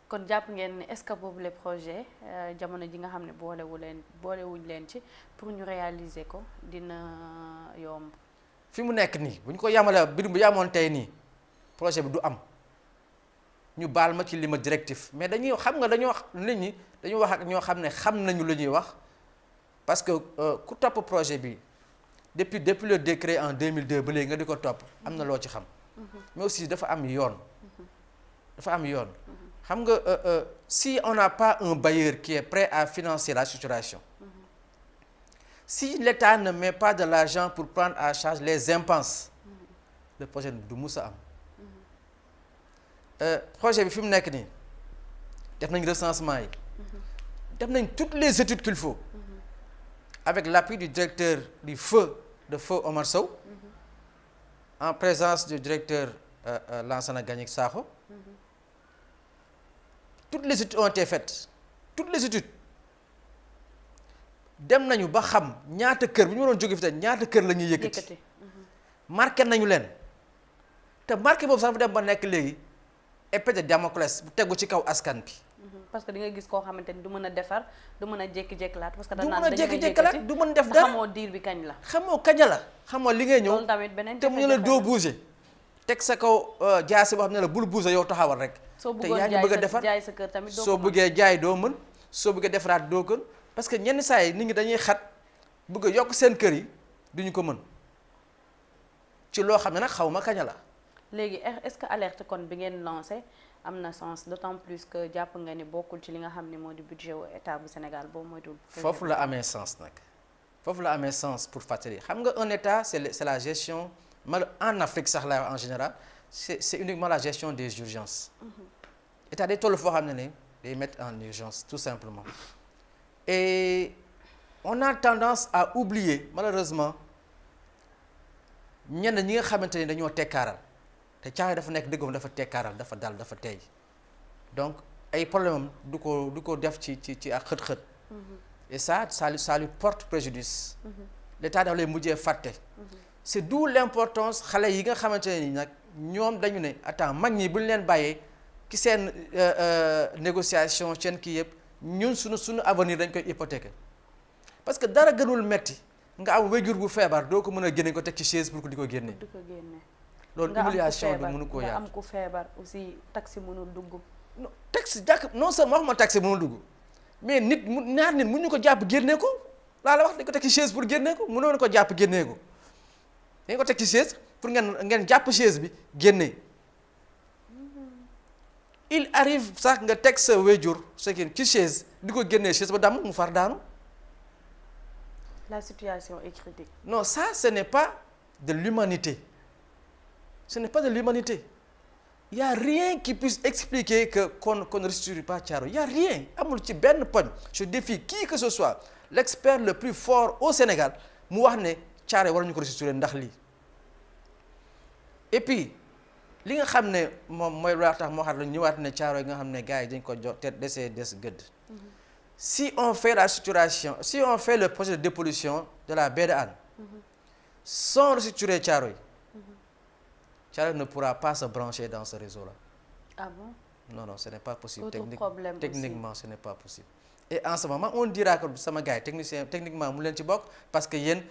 kon jàpp ngeen ne est-ce que boobu les projets jamono ji nga xam ne boolewuñ leen ci pour ñu réaliser ko dina yomb. fi mu nekk nii bu ñu ko yamale mbir bu yamoon tey nii projet bi du am ñu baal ma ci li ma directif mais dañuy xam nga dañoo nit ñi dañu wax ak ñoo xam ne xam nañu lu ñuy wax parce que ku topp projet bi depuis le décret en 2002 ba léegi nga di ko topp am na loo ci xam. mais aussi dafa am yoon. dafa am yoon. xam nga si on n'a pas un bailleur qui est prêt à financer la structuration. Si l'État ne met pas de l'argent pour prendre en charge les impenses, le projet du mus a am. Projet bi fi mu nekk nii def nañ recensement yi. def nañ toutes les études qu'il faut. avec l'appui du directeur du feu Omar Sow. en présence du directeur Lansana Gagnick Sakho. Toutes les études ont été faites toutes les études. dem nañu ba xam ñaata kër bu ñu waroon jóge fi tam ñaata kër la ñuy yëkkati. marqué nañu leen te marqué boobu sax bu dem ba nekk léegi épée de Damoclès bu tegu ci kaw askan bi. parce que di nga gis koo xamante ni du mën a defar du mën a jékki-jékkilaat. parce que du mën a jékki-jékkilaat du mën def dara xamoo diir bi kañ la. xamoo kañ la xamoo li ngay ñëw. loolu tamit beneen te mu ne la doo bouger. teg sa kaw jaasi boo xam ne la bul bouger yow taxawal rek. te yaa ngi bëgg a defar jaay sa kër tamit doo soo bëggee jaay doo mën soo bëggee defaraat doo gën. parce que ñenn saa yi nit ñi dañuy xat bëgg a yokk seen kër yi duñu ko mën ci loo xam ne nag xaw ma kañ la. léegi est-ce que alerte kon bi ngeen lancé am na sens d'autant plus que jàpp nga ni bokkul ci li nga xam ne moo di budget wu état bu Sénégal boobu mooy dul. foofu la amee sens nag foofu la amee sens pour fàttali xam nga un état c'est la gestion en Afrique sax la en général c'est uniquement la gestion des urgences. état day toll foo xam ne ne day mettre en urgence tout simplement. Et on a tendance à oublier malheureusement ñenn ñi nga xamante ni dañoo tekkaaral te Thiaroye dafa nekk dëggam dafa tekkaaral dafa dal dafa tey donc ay problème am du ko def ci ak xët-xët. et ça lui porte préjudice. l'état dafa lay mujjee fàtte. c'est d'où l'importance xale yi nga xamante ne ni nag ñoom dañu ne attends mag ñi bu ñu leen bàyyee ki seen négociation seen kii yëpp. ñun suñu avenir dañ koy hypothéquer parce que dara gënul metti nga am wéjur bu feebar doo ko mën a génne ko teg ci chaise pour que di ko génne. loolu humiliation bi mënu koo yaatu nga am ku feebar aussi taxi mënul dugg. non taxi jàkk non seulement waxuma taxi mënul dugg mais ñaar nit mënuñu ko jàpp génne ko laa la wax dañ ko teg ci chaise pour génne ko mënoon ko jàpp génne ko dañ ko teg ci chaise pour ngeen jàpp chaise bi génne. il arrive sax nga teg sa wéjur sa kii ci chaise di ko génnee chaise ba damm mu far daanu. la situation est critique. non ça ce n'est pas de l'humanité ce n'est pas de l'humanité il y a rien qui puisse expliquer que qu'on ne restructure pas Thiaroye il y a rien amul ci benn poñ je défie qui que ce soit l'expert le plus fort au Sénégal mu wax ne Thiaroye war nañu ko restructurer ndax lii et puis. li nga xam ne moom mooy lu tax moo xam ne ñëwaat ne Thiaroye nga xam ne gars yi dañ ko jox te des gëdd. si on fait la structuration si on fait le projet de dépollution de la baie de Hann. sans restructurer Thiaroye. Thiaroye ne pourra pas se brancher dans ce réseau-là. ah bon? non ce n'est pas possible. techniquement ce n'est pas possible. et en ce moment on dira que sama gars yi techniquement mu leen ci bokk parce que yéen.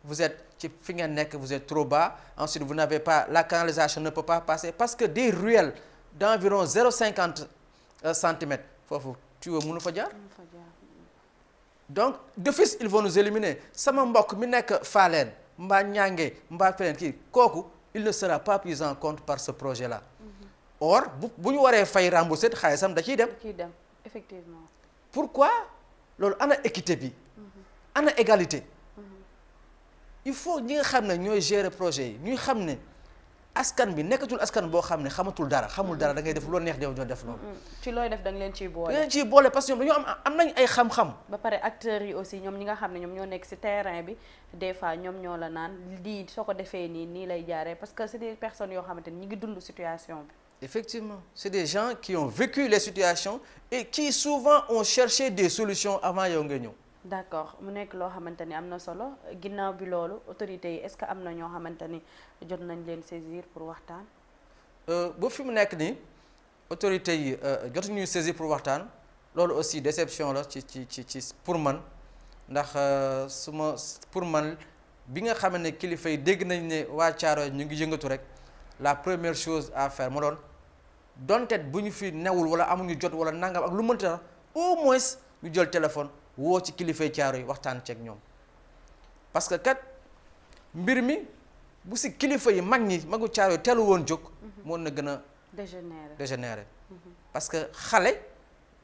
vous êtes ci fi ngeen nekk vous êtes trop bas ensuite vous n'avez pas la canalisation ne peut pas passer parce que des ruelles d'environ 0,50 centimètres foofu tuyau mënu fa jaar. donc d'office ils vont nous éliminer sama mbokk mi nekk Faaleen mbaa Ñànge mbaa feneen kii kooku il ne sera pas pris en compte par ce projet là. or bu ñu waree fay rembourser xaalisam da ciy dem. effectivement. pourquoi loolu ana équité bi. ana égalité. il faut ñi nga xam ne ñooy gérer projet yi ñuy xam ne askan bi nekkatul askan boo xam ne xamatul dara xamul dara da ngay def loo neex ñoo def loolu. ci looy def da nga leen ciy boole. da leen ciy boole parce que ñoom dañoo am nañ ay xam-xam. ba pare acteurs yi aussi ñoom ñi nga xam ne ñoom ñoo nekk ci terrain bi des fois ñoom ñoo la naan lii soo ko defee nii lay jaaree parce que c'est des personnes yoo xamante ni ñi ngi dund situation bi. Effectivement, c'est des gens qui ont vécu les situations et qui souvent ont cherché des solutions avant yow nga ñëw. d'accord mu nekk loo xamante ni am na solo ginnaaw bi loolu autorités yi est-ce que am na ñoo xamante ni jot nañ leen saisir pour waxtaan. ba fi mu nekk nii autorités yi jotuñu saisir pour waxtaan loolu aussi déception la ci pour man ndax pour man bi nga xam ne kilifa yi dégg nañ ne waa Thiaroye ñu ngi yëngatu rek la première chose à faire moo doon donte bu ñu fi newul wala amuñu jot wala nangam ak lu mënta au moins ñu jël téléphone woo ci kilifay Thiaroye yi waxtaan ceeg ñoom parce que kat mbir mi bu si kilifa yi magu Thiaroye yi teelu woon jóg mën na gën a dégénérer parce que xale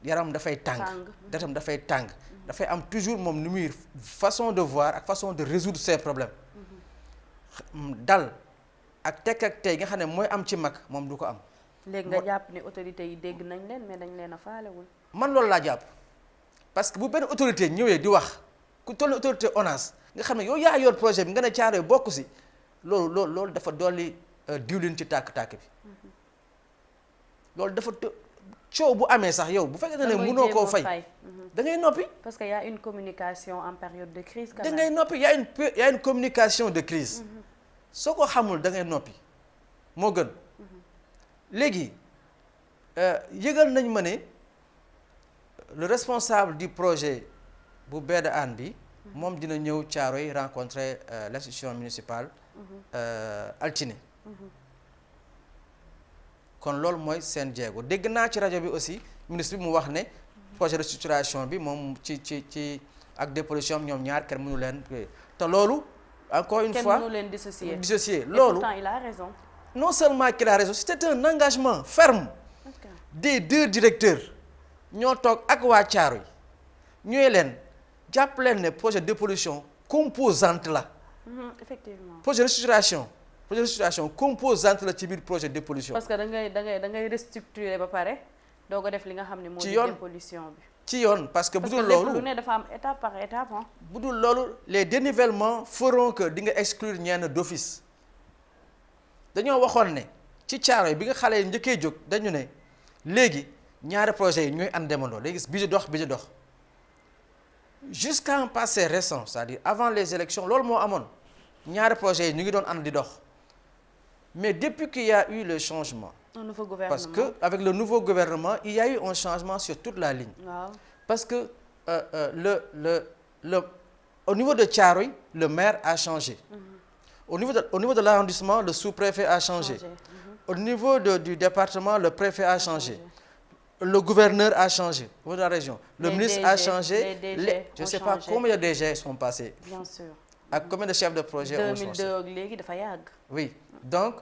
yaram dafay tàng detam dafay tàng dafay am toujours moom ni muy façon de voir ak façon de résoudre ses problèmes dal ak tekk ak tey nga xam ne mooy am ci mag moom du ko am. léegi nga jàpp ne autorités yi dégg nañ leen mais dañ leen a faalewul. man loolu laa jàpp parce que bu benn autorité ñëwee di wax ku toll autorité ONAS nga xam ne yow yaa yor projet bi nga ne Thiaroye bokk si loolu dafa dolli diwlin ci tàkk-tàkk bi loolu dafa coow bu amee sax yow bu fekkee ne mënoo koo fay da ngay noppi. parce que y a une communication en période de crise. da ngay noppi y a une communication de crise soo ko xamul da ngay noppi moo gën léegi yëgal nañ ma ne le responsable du projet bu baie de Hann bi moom dina ñëw Thiaroye rencontrer l'institution municipale altine kon loolu mooy seen jéego dégg naa ci rajo bi aussi ministre bi mu wax ne projet de structuration bi moom ci ak dépollution ñoom ñaar kenn mënu leen te loolu encore une fois kenn mënu leen dissocier loolu pourtant il a raison. non seulement qu'il a raison c'était un engagement ferme des deux directeurs ñoo toog ak waa Thiaroye ñooy leen jàpp leen ne projet de dépollution composante la effectivement projet de structuration composante la ci biir projet de dépollution. parce que da ngay restructurer ba pare doo ko def li nga xam ne moo di dépollution bi ci yoon parce que bu dul loolu lu ne dafa am étape par étape bu dul loolu les dénivellements feront que di nga exclure ñenn d'office dañoo waxoon ne ci Thiaroye bi nga xale yi njëkkee jóg dañu ne léegi ñaari projets yi ñooy ànd demandoo léegi bi di dox jusqu'à un passé récent c'est-à-dire avant les élections loolu moo amoon ñaari projets yi ñu ngi doon ànd di dox mais depuis qu'il y a eu le changement nouveau gouvernement parce que avec le nouveau gouvernement il y a eu un changement sur toute la ligne parce que au niveau de Thiaroye le maire a changé au niveau de l'arrondissement le sous-préfet a changé au niveau du département le préfet a changé le gouverneur a changé au niveau de la région le ministre a changé je ne sais pas combien de DG sont passés bien sûr ak combien de chefs de projet ont changé 2002 ak léegi dafa yàgg oui donc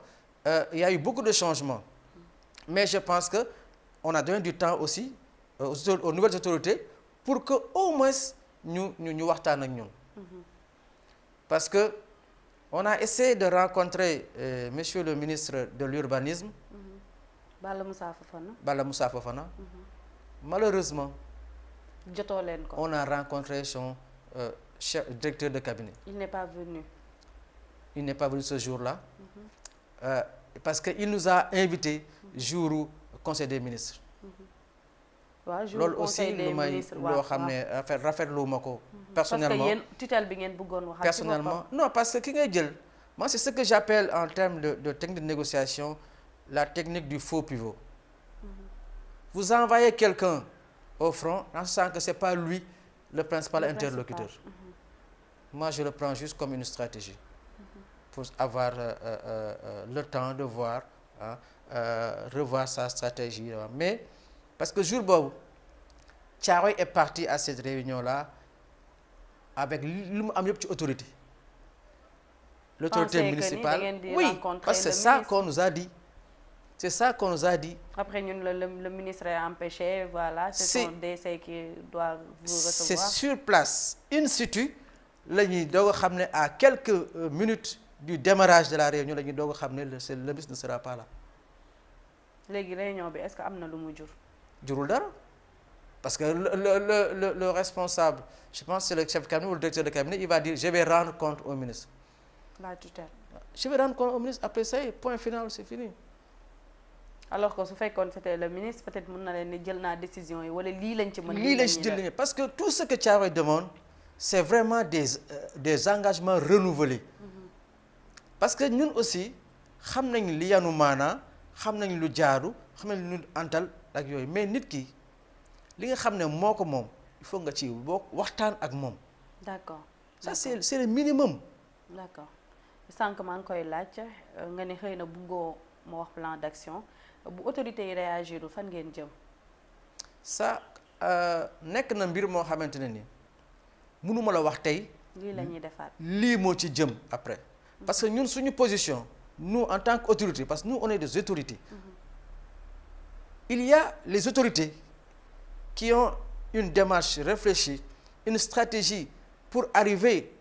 il y a eu beaucoup de changements mais je pense que on a donné du temps aussi aux nouvelles autorités pour que au moins ñu waxtaan ak ñun parce que on a essayé de rencontrer monsieur le ministre de l'urbanisme Balla Moussa Fofana malheureusement jotoo leen ko on a rencontré son directeur de cabinet il n'est pas venu ce jour-là parce que il nous a invités jour conseil des ministres loolu aussi lu may loo xam ne rafetlu ma ko personnellement parce que yéen tutelle bi ngeen bëggoon wax personnellement non parce que ki ngay jël moi c'est ce que j'appelle en termes de technique de négociation la technique du faux pivot vous envoyez quelqu'un au front en sachant que c'est pas lui le principal interlocuteur moi je le prends juste comme une stratégie pour avoir le temps de voir revoir sa stratégie mais parce que jour boobu Thiaroye est parti à cette réunion-là avec lu mu am yëpp ci autorité l'autorité municipale oui parce que c'est ça qu'on nous a dit après ñun le ministre est empêché voilà c'est son DC qui doit vous recevoir c'est sur place in situ la ñuy doog a xam ne à quelques minutes du démarrage de la réunion la ñuy doog a xam ne le ministre ne sera pas là léegi réunion bi est-ce que am na lu mu jurul dara parce que le responsable je pense c'est le chef de cabinet ou le directeur de cabinet il va dire je vais rendre compte au ministre la tutelle je vais rendre compte au ministre après ça point final c'est fini alors que su fekkoon c'était le ministre peut-être mën na leen ni jël naa décision yi wala lii lañ ci mën. lii lañ ci jël parce que tout ce que Thiaroye demande c'est vraiment des engagements renouvelés. Parce que ñun aussi xam nañ li yanu maanaa xam nañ lu jaaru xam nañ lu antal ak yooyu mais nit ki li nga xam ne moo ko moom il faut nga ci waxtaan ak moom. d'accord ça c'est le minimum. d'accord sànq maa ngi koy laaj nga ne xëy na bëggoo ma wax plan d'action bu autorité yi réagirul fan ngeen jëm. ça nekk na mbir moo xamante ne ni mënuma la wax tey. lii la ñuy defaat lii moo ci jëm après. Parce que ñun suñu position nous en tant qu'autorité parce que nous on est des autorités. Il y a les autorités qui ont une démarche réfléchie une stratégie pour arriver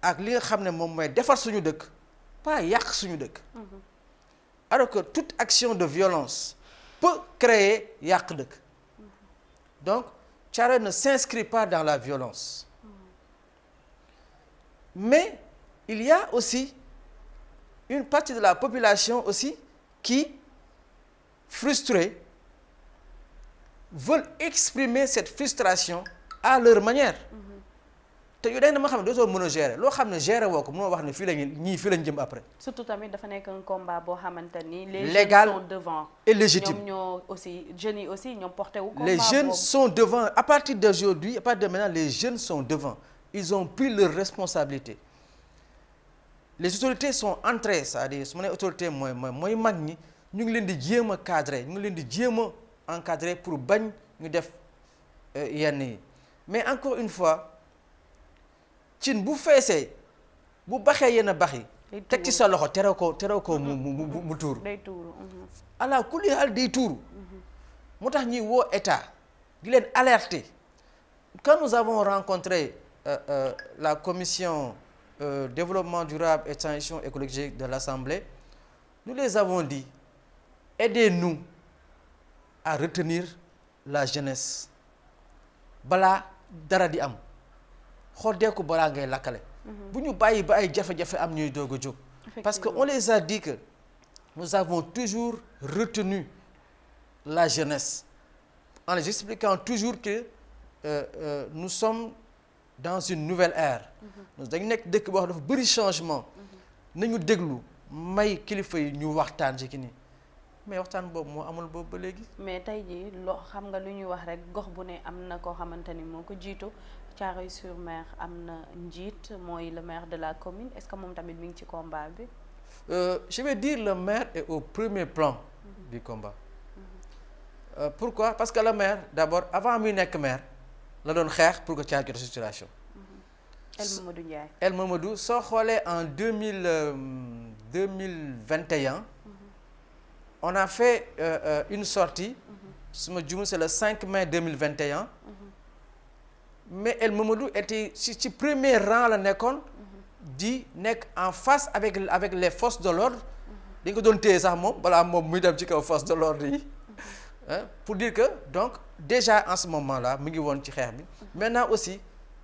ak li nga xam ne moom mooy defar suñu dëkk pas yàq suñu dëkk. Alors que toute action de violence peut créer yàq dëkk. Donc Thiaroye ne s'inscrit pas dans la violence. Mais il y a aussi une partie de la population aussi qui, frustrée, veulent exprimer cette frustration à leur manière. te yu day na ma xam ne dootoo mën a gérer loo xam ne gérer woo ko mënoo wax ne fii la ñii fii lañ jëm après. surtout tamit dafa nekk un combat boo xamante ni. les légal jeunes sont devant. et légitime ñoom ñoo aussi jeunes yi aussi ñoom porté wu. combat les jeunes boobu. sont devant à partir d'aujourd'hui à partir de maintenant les jeunes sont devant ils ont pris leurs responsabilités. Les autorités sont entrées c'est-à-dire su ma nee autorité mooy mag ñi ñu ngi leen di jéem a cadrer ñu ngi leen di jéem a encadrer pour bañ ñu def yenn yi mais encore une fois cin bu feesee bu baxee yenn bax yi teg ci sa loxo terew ko mu tuuru. day tuuru. ala kulli haal day tuuru. moo tax ñuy woo état di leen alerter quand nous avons rencontré la commission développement durable et transition écologique de l'Assemblée, nous les avons dit, aidez-nous à retenir la jeunesse. Bala dara di am xoddeeku balaa ngay lakkale. bu ñu bàyyi ba ay jafe-jafe am ñuy doog a jóg. parce que on les a dit que nous avons toujours retenu la jeunesse en les expliquant toujours que nous sommes dans une nouvelle ère. dañu nekk dëkk boo xam dafa bëri changement. nañu déglu may kilifa yi ñu waxtaan ci ki nii mais waxtaan boobu moo amul boobu ba léegi. mais tey jii loo xam nga lu ñuy wax rek gox bu ne am na koo xamante ni moo ko jiitu Thiaroye-sur-Mer am na njiit mooy le maire de la commune est-ce que moom tamit mi ngi ci combat bi. Je vais dire le maire est au premier plan du combat. Pourquoi? Parce que le maire d'abord avant muy nekk maire la doon xeex pour que Thiaroye jot restructuration. El Mamadou Ndiaye. El Mamadou soo xoolee en 2021 on a fait une sortie su ma juumee c'est le 5 mai 2021 mais El Mamadou était ci premier rang la nekkoon di nekk en face avec les forces de l'ordre dañ ko doon téye sax moom balaa moom muy dem ci kaw force de l'ordre yi pour dire que donc déjà en ce moment-là mu ngi woon ci xeex bi maintenant aussi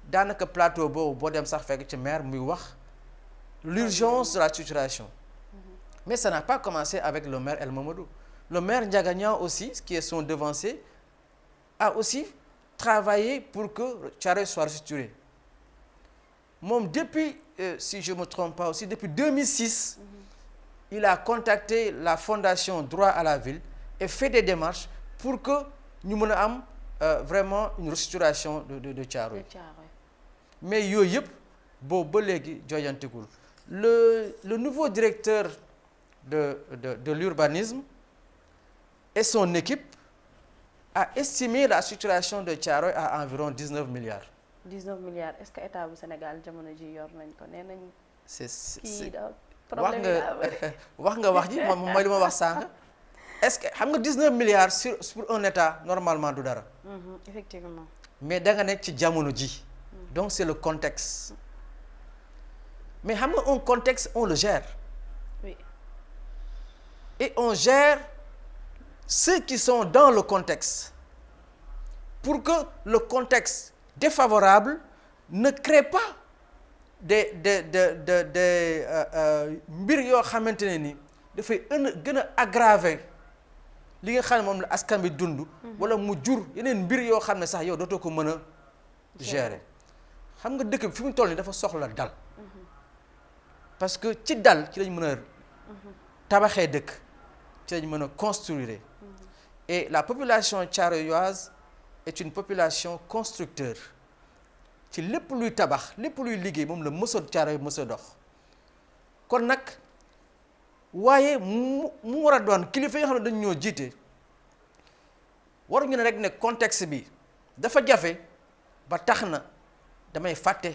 daanaka plateau boobu boo dem sax fekk ci maire muy wax l'urgence de la situation mais ça n'a pas commencé avec le maire El Mamadou le maire Ndiaga Niang aussi qui est son devancier a aussi travaillé pour que Thiaroye soit restructuré moom depuis si je me trompe pas aussi depuis 2006 il a contacté la fondation Droit à la ville et fait des démarches pour que ñu mën a am vraiment une restructuration de Thiaroye mais yooyu yëpp boobu ba léegi joyantigul le nouveau directeur de l'urbanisme et son équipe a estimé la structuration de Thiaroye à environ 19 milliards. 19 milliards est-ce que état bu Sénégal jamono ji yor nañ ko nee nañ. c'est problème wax nga wax ji moom mooy li ma wax sànq est-ce que xam nga 19 milliards pour un état normalement du dara. Effectivement. mais da nga nekk ci jamono ji. donc c'est le contexte mais xam nga un contexte on le gère. Oui. Et on gère ceux qui sont dans le contexte pour que le contexte défavorable ne crée pas des mbir yoo xamante ne ni dafay gën a aggraver li nga xam ne moom la askan bi dund. wala mu jur yeneen mbir yoo xam ne sax yow dootoo ko mën a gérer. xam nga dëkk bi fi mu toll nii dafa soxla dal. parce que ci dal ci lañ mën a tabaxee dëkk ci lañ mën a construire. et la population thiaroyoise est une population constructeur ci lépp luy tabax lépp luy liggéey moom la mësa Thiaroye mësa dox. kon nag waaye mu war a doon kilifa yi nga xam ne dañu ñoo jiite waruñu ne rek ne contexte bi dafa jafe ba tax na damay fàtte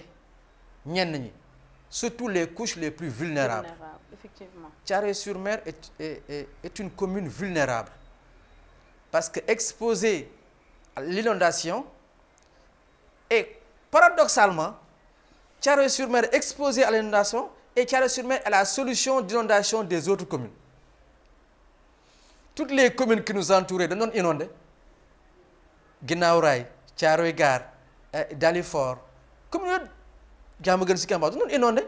ñenn ñi surtout les couches les plus vulnérables. Effectivement. Thiaroye-sur-Mer est une commune vulnérable parce que exposée à l'inondation et paradoxalement Thiaroye-sur-Mer exposée à l'inondation et Thiaroye-sur-Mer est la solution d'inondation des autres communes. Toutes les communes qui nous entouraient dañu doon inondé Guinaw Rail Thiaroye Gare Dalifort commune yooyu Diamaguène Sicap Mbao dañu doon inondé.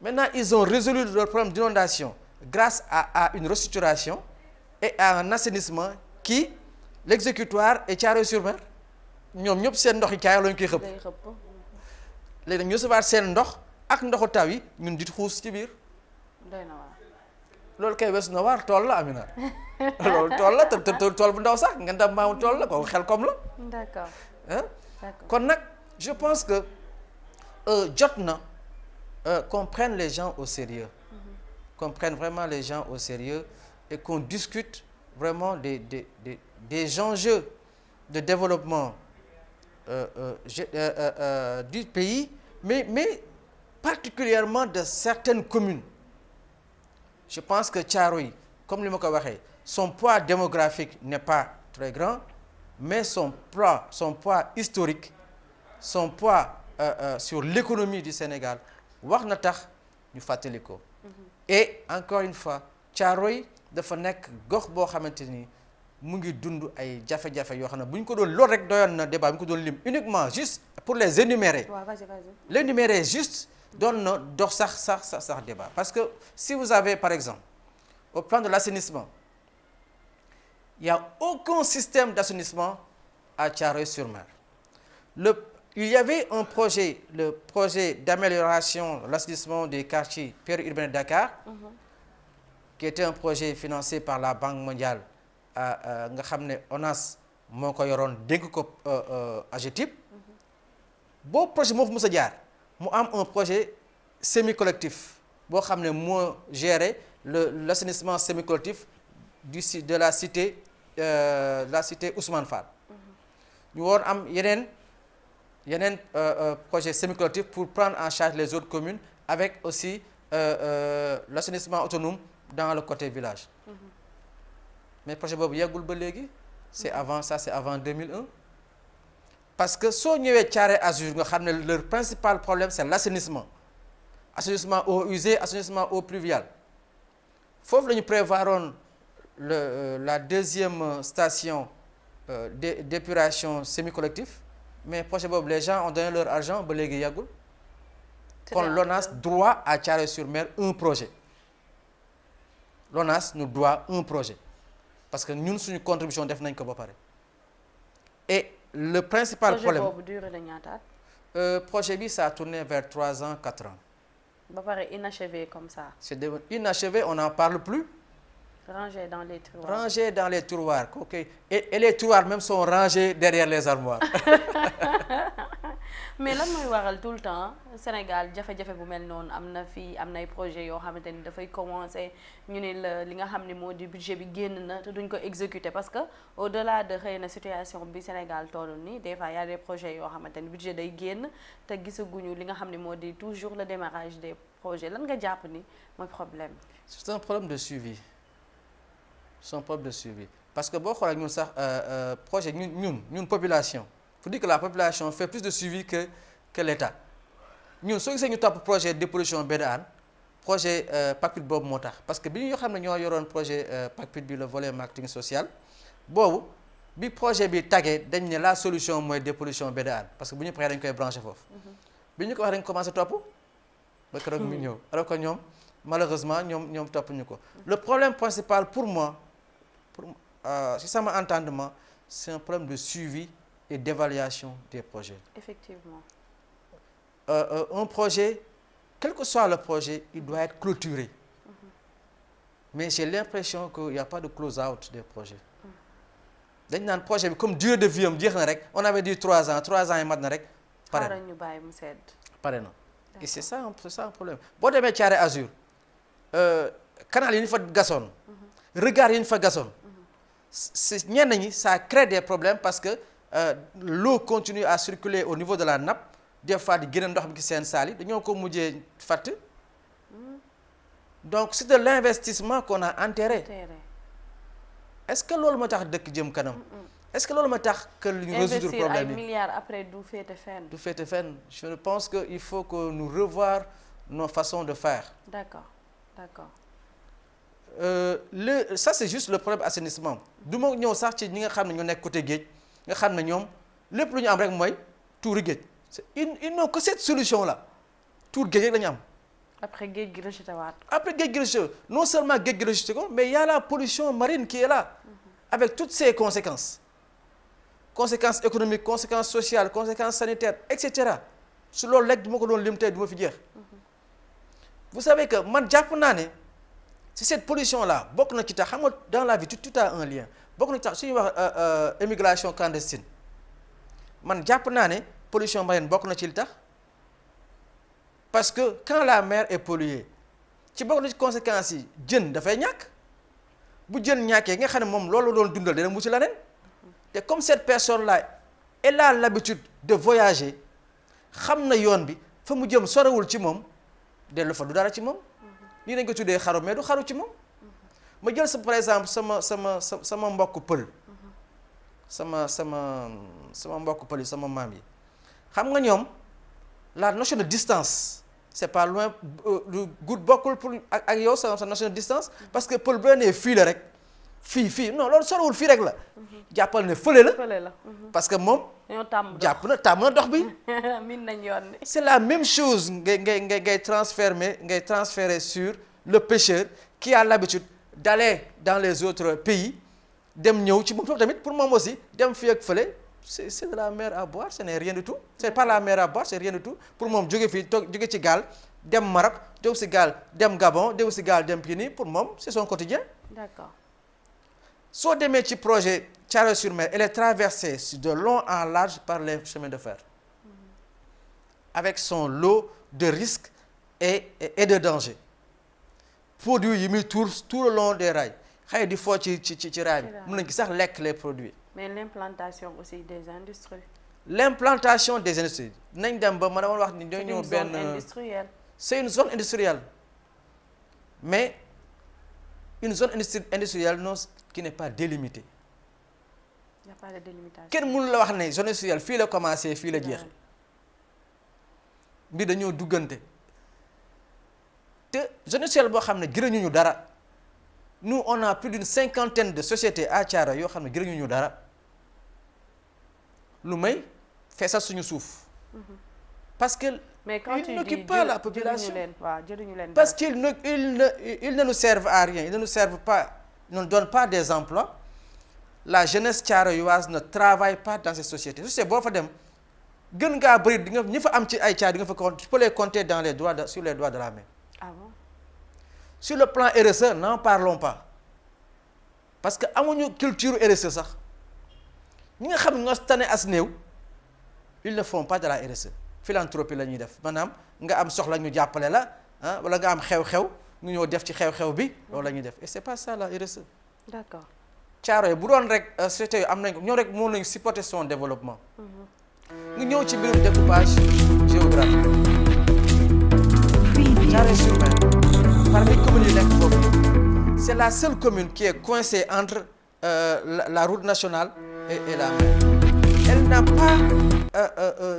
Maintenant ils ont résolu leur problème d'inondation grâce à une restructuration et à un assainissement qui l'exécutoire est Thiaroye-sur-Mer ñoom ñëpp seen ndox yi Thiaroye lañu koy xëpp. léegi nag ñu recevoir seen ndox ak ndoxu taw yi ñun di xuus ci biir. doy na waar. loolu kay weesu na waar tool la Amina loolu tool la te tool bu ndaw sax nga dem maamu tool la ko xel comme la. D'accord. D'accord. Kon nag je pense que jot na qu'on prenne les gens au sérieux. Qu'on prenne vraiment les gens au sérieux et qu'on discute vraiment des enjeux de développement du pays, mais particulièrement de certaines communes. Je pense que Thiaroye, comme li ma ko waxee, son poids démographique n'est pas très grand, mais son poids historique, son poids sur l'économie du Sénégal wax na tax ñu fàttali ko. Et encore une fois Thiaroye dafa nekk gox boo xamante ni mu ngi dund ay jafe-jafe yoo xam ne bu ñu ko doon loolu rek doyoon na débat bu ñu ko doon lim uniquement juste pour les énumérer. Ouais, vas-y. L'énumérer juste doon na dox sax débat parce que si vous avez par exemple au plan de l'assainissement il y a aucun système d'assainissement à Thiaroye-sur-Mer. Il y avait un projet, le projet d'amélioration de l'assainissement des quartiers périurbains de Dakar, qui était un projet financé par la Banque mondiale nga xam ne ONAS moo ko yoroon dénk ko AGETIP. boo projet moo fa mës a jaar mu am un projet semi-collectif boo xam ne moo gérer l'assainissement semi-collectif de la cité Ousmane Fall. ñu woon am yeneen projet semi-collectif pour prendre en charge les autres communes avec aussi l'assainissement autonome dans le côté village. Mais projet boobu yeggul ba léegi c'est avant 2001 parce que soo ñëwee Thiaroye Azur nga xam ne leur principal problème c'est l'assainissement eau usée, assainissement eau pluviale. Foofu la ñu prévoiroon la deuxième station d'épuration semi-collectif, mais projet boobu les gens ont donné leur argent ba léegi yeggul. Kon l'ONAS doit à Thiaroye-sur-Mer un projet. L'ONAS nous doit un projet parce que ñun suñu contribution def nañ ko ba pare. Et le principal problème projet boobu duré na ñaata at. Projet bi ça a tourné vers 3 ans 4 ans. ba pare inachevé comme ça. C'est inachevé, on n'en parle plus. Rangé dans les tiroirs. Rangé dans les tiroirs, ok. Et les tiroirs même sont rangés derrière les armoires. Mais lan mooy waral tout le temps Sénégal jafe-jafe bu mel noonu am na fii am nay projets yoo xamante ni dafay commencer ñu ne la li nga xam ne moo di budget bi génn na te duñ ko exécuter parce que au-delà de xëy na situation bi Sénégal toll nii des fois y a des projets yoo xamante ni budget day génn te gisaguñu li nga xam ne moo di toujours le démarrage des projets lan nga jàpp ni mooy problème. C'est un problème de suivi. Parce que boo xoolee ñun sax projet ñun population. Faut dire que la population fait plus de suivi que l'État. ñun soo gisee ñu topp projet dépollution baie de Hann projet PACPIT boobu moo tax parce que bi ñu xam ne ñoo yoroon projet PACPIT bi le volet marketing social boobu bi projet bi tagee dañ ne la solution mooy dépollution baie de Hann parce que bu ñu paree dañ koy branché foofu. bi ñu ko wax dañ commencé topp ba keroog mu ñëw alors que ñoom malheureusement ñoom topp ñu ko. Le problème principal pour moi pour si sama entendement c'est un problème de suivi et d'évaluation des projets. Effectivement. Un projet, quel que soit le projet, il doit être clôturé. Mais j'ai l'impression qu'il n'y a pas de close-out des projets. dañ naan projet bi comme durée de vie am jeex na rek on avait dit 3 ans 3 ans yi mat na rek. pare na ñu bàyyi mu sedd. pare na et c'est ça un problème boo demee Thiaré Azur canal yi ñu fa gasoon. regard yi ñu fa gasoon. c'est ñenn ñi ça crée des problèmes parce que l'eau continue à circuler au niveau de la nappe des fois di génn ndox bi ci seen saal yi dañoo ko mujjee fàtt. donc c'est de l'investissement qu'on a enterré. Est-ce que loolu moo tax dëkk jëm kanam. Est-ce que loolu moo tax que ñu résoudre problème yi investir ay milliards après du féete fenn. du féete fenn je pense que il faut que nous revoir nos façons de faire. D'accord. Ça c'est juste le problème assainissement du ma ñëw sax ci ñi nga xam ne ñoo nekk côté géej nga xam ne ñoom lépp lu ñu am rek mooy tuuri géej ils n'ont que cette solution là tuur géej rek la ñu am. après géej gi rejeté waat. Après géej gi rejeté non seulement géej gi rejeté ko mais il y a la pollution marine qui est là. Avec toutes ses conséquences économiques, conséquences sociales, conséquences sanitaires, etc. su loolu rek du ma ko doon lim tey du ma fi jeex. Vous savez que man jàpp naa ne si cette pollution là bokk na ci tax xam nga dans la vie tout a un lien bokk na ci tax suñuy wax immigration clandestine man jàpp naa ne pollution marine bokk na ci li tax parce que quand la mer est polluée ci bokk na ci conséquences yi jën dafay ñàkk. bu jën ñàkkee nga xam ne moom loolu doon dundal dina mucc la nen te comme cette personne là elle a l'habitude de voyager xam na yoon bi fa mu jëm sorewul ci moom dellu fa du dara ci moom nii nañ ko tuddee xaru mais du xaru ci moom ma jël sa par exemple sama mbokk pël sama mbokk pël yi sama maam yi xam nga ñoom la notion de distance c'est pas loin lu gudd bokkul pour ak yow sa notion de distance parce que pël bu nee fii la rek fii non loolu sorewul fii rek la jàppal ne fële la parce que moom jàpp na tàmm na dox bi min nañ yoon c'est la même chose ngay transférer sur le pêcheur qui a l'habitude d'aller dans les autres pays dem ñëw ci moom tamit pour moom aussi dem fii ak fële c'est de la mer à boire ce n'est rien du tout c'est pas la mer à boire c'est rien du tout pour moom jóge fii jóge ci gaal dem Maroc jóge ci gaal dem Gabon jóge ci gaal dem Guinée pour moom c'est son quotidien. D'accord. soo demee ci projet Thiaroye-sur-Mer elle est traversée de long en large par les chemins de fer avec son lot de risques et de dangers produits yi muy tour tout le long des rails xëy di foo ci raay bi mën nañ ki sax lekk les produits. mais l'implantation aussi des industries. L'implantation des industries nañ dem ba ma dama wax ni ñoo ñëw benn c'est une zone industrielle mais une zone industrielle non qui n'est pas délimitée. Il n'y a pas de délimitation. kenn mënu la wax ne zone industrielle fii la commencé fii la jeex mbir dañoo duggante te zone industrielle boo xam ne gërëñu ñu dara nous on a plus d'une 50aine de sociétés à Thiaroye yoo xam ne gërëñu ñu dara lu may feesal suñu suuf parce que mais quand ils n'occupent pas la population parce qu'ils ne nous servent à rien ils ne nous servent pas ils ne nous donnent pas des emplois la jeunesse thiaroyoise ne travaille pas dans ces sociétés boo fa dem gën ngaa bëri di nga ñi fa am ci ay Thiaroye di nga fa compter tu peux les compter sur les doigts de la main. Ah bon? Sur le plan RSE n'en parlons pas parce que amuñu culture RSE sax ñi nga xam ne ñoo tane as néew ils ne font pas de la RSE philanthropie la ñuy def maanaam nga am soxla ñu jàppale la ah wala nga am xew-xew ñu ñëw def ci xew-xew bi loolu la ñuy def et c'est pas ça la RSE. D'accord. Thiaroye bu doon rek société yu am nañ ko ñoom rek moo nañu supporter son développement. ñu ñëw ci mbirum découpage géographique. Thiaroye-sur-Mer parmi communes yi nekk foofu c'est la seule commune qui est coincée entre la route nationale et la mer. Elle n'a pas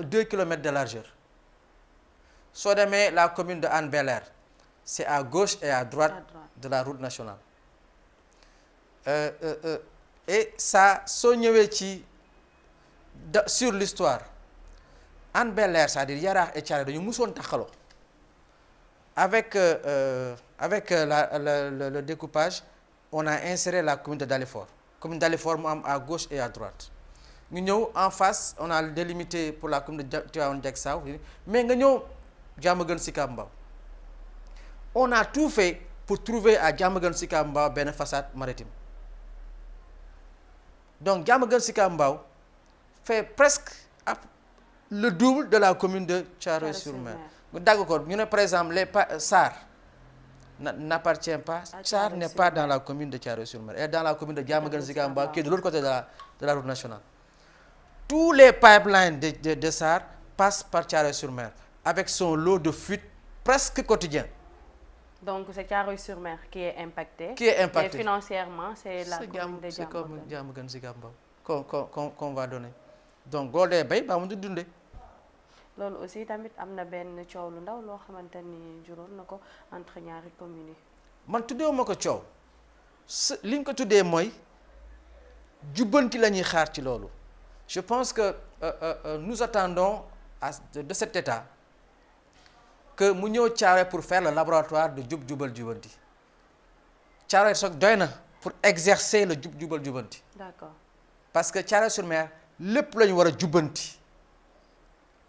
2 kilomètres de largeur. Soo demee la commune de Hann Bel-Air c'est à gauche et à droite de la route nationale. Et ça soo ñëwee ci sur l'histoire Hann Bel-Air c'est-à-dire Yaraax et Thiaroye dañu musoon taxaloo avec le découpage on a inséré la commune de Dalifort commune Dalifort mu am à gauche et à droite ñu ñëw en face on a délimité pour la commune de Tivaouane Diacksao mais nga ñëw Diamaguène Sicap Mbao on a tout fait pour trouver à Diamaguène Sicap Mbao benn façade maritime donc Diamaguène Sicap Mbao fait presque le double de la commune de Thiaroye-sur-Mer nga dagg ko ñu ne par exemple les Sarr n'appartient pas Sarr n'est pas dans la commune de Thiaroye-sur-Mer elle est dans la commune de Diamaguène Sicap Mbao qui est de l'autre côté de la route nationale. Tous les pipelines de Sarr passent par Thiaroye-sur-Mer avec son lot de fuites presque quotidien. Donc c'est Thiaroye-sur-Mer qui est impacté. Et financièrement c'est la commune de Diamaguène. C'est comme Diamaguène Sicap Mbao qu'on va donner. Donc boo dee bay ba mu di dundee. loolu aussi tamit am na benn coow lu ndaw loo xamante ni juróon na ko entre ñaari communes yi. man tuddee ma ko coow li ñu ko tuddee mooy jubbanti la ñuy xaar ci loolu. Je pense que nous attendons de cet État que mu ñëw Thiaroye pour faire le laboratoire de jub jubal jubanti Thiaroye soog doy na pour exercer le jub jubal jubanti. D'accord. Parce que Thiaroye-sur-Mer lépp la ñu war a jubbanti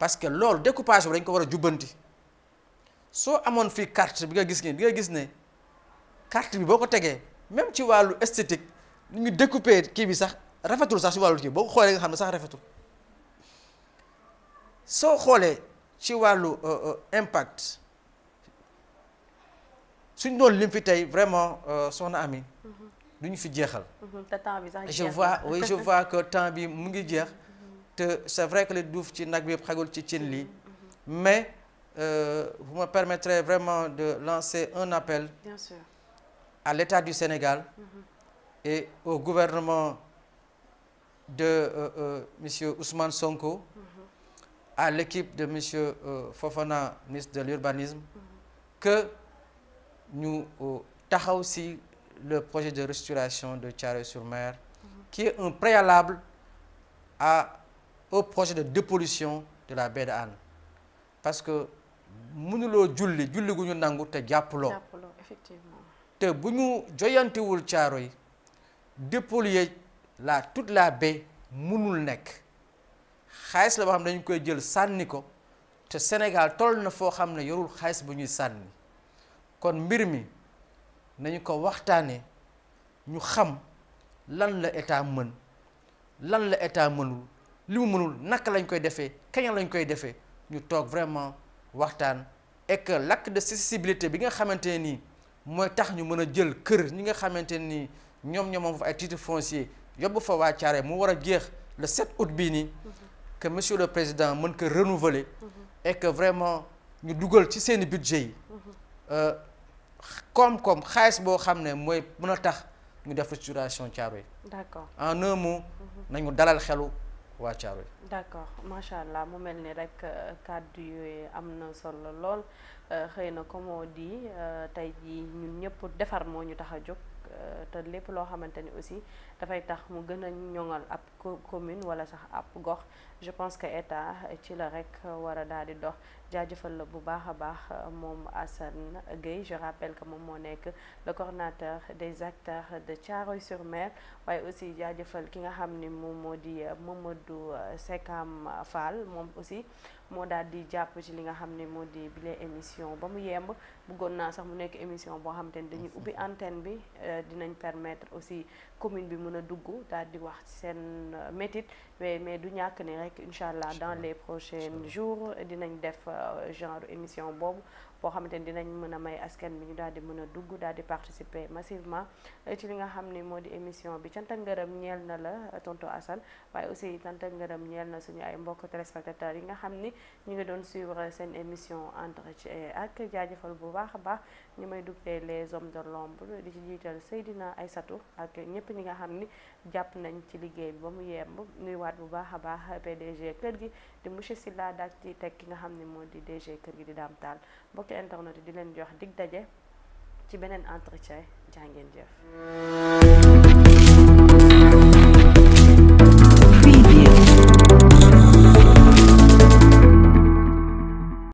parce que loolu découpage bi dañ ko war a jubbanti soo amoon fii carte bi nga gis ne carte bi boo ko tegee même ci wàllu esthétique ni ñu découper kii bi sax. rafetul sax ci wàllu kii boo ko xoolee nga xam ne sax rafetul soo xoolee ci wàllu impact suñ doon lim fi tey vraiment soxna Ami du ñu fi jeexal. te temps bi sax je vois que temps bi mu ngi jeex te c'est vrai que li duuf ci nag bi yëpp xagul ci cin lii mais vous me permettrez vraiment de lancer un appel. Bien sûr. À l'État du Sénégal et au gouvernement de monsieur Ousmane Sonko, à l'équipe de monsieur Fofana, ministre de l'urbanisme, que ñu taxaw si le projet de restauration de Thiaroye-sur-Mer, qui est un préalable au projet de dépollution de la baie de Hann. Parce que mënuloo julli gu ñu nangu te jàppaloo. Effectivement. te bu ñu joyantiwul Thiaroye dépolluer toute la baie mënul nekk xaalis la boo xam ne dañu koy jël sànni ko te Sénégal toll na foo xam ne yorul xaalis bu ñuy sànni kon mbir mi nañu ko waxtaanee ñu xam lan la état mën lan la état mënul li mu mënul naka lañ koy defee kañ lañ koy defee ñu toog vraiment waxtaan et que l'acte de accessibilité bi nga xamante ne nii mooy tax ñu mën a jël kër ñi nga xamante ne nii ñoom moom fa ay titre foncier yóbbu fa waa Thiaroye mu war a jeex le 7 août bii nii que monsieur le président mën ko renouveler et que vraiment ñu dugal ci seeni budget yi koom-koom xaalis boo xam ne mooy mën a tax ñu def restauration Thiaroye. D'accord. En un mot nañu dalal xelu waa Thiaroye. D'accord macha allah mu mel ni rek kàddu yooyu am na solo lool xëy na comme on dit tey jii ñun ñëpp defar moo ñu tax a jóg te lépp loo xamante ni aussi dafay tax mu gën a ñoŋal ab commune wala sax ab gox je pense que état ci la rek war a daal di dox jaajëfal la bu baax a baax moom Assane Gueye je rappelle que moom moo nekk le coordonnateur des acteurs de Thiaroye-sur-Mer waaye aussi jaajëfal ki nga xam ni moom moo di Mamadou Sekam Fall moom aussi moo daal di jàpp ci li nga xam ne moo di bile émission ba mu yemb bëggoon naa sax mu nekk émission boo xamante ni dañuy ubbi antenne bi dinañ permettre aussi commune bi mën a dugg daal di wax ci seen métit mais du ñàkk ni rek incha allah dans les prochains jours dinañ def genre émission boobu boo xamante ni dinañ mën a may askan bi ñu daal di mën a dugg daal di participer massivement ci li nga xam ni moo di émission bi cant ak ngërëm ñeel na la tonton Assane waaye aussi cant ak ngërëm ñeel na suñu ay mbokk téléspectateurs yi nga xam ni ñu ngi doon suivre seen émission entretien ak jaajëfal bu baax a baax ñi may duppee les hommes de l'ombre di ci jiital Seydina Aïssatou ak ñëpp ñi nga xam ni jàpp nañ ci liggéey bi ba mu yemb nuyuwaat bu baax a baax PDG kër gi di monsieur Sylla daal ci teg ki nga xam ne moo di DG kër gi di Dame Tall mbokki internet yi di leen jox dig daje ci beneen entretien jaa ngeen jëf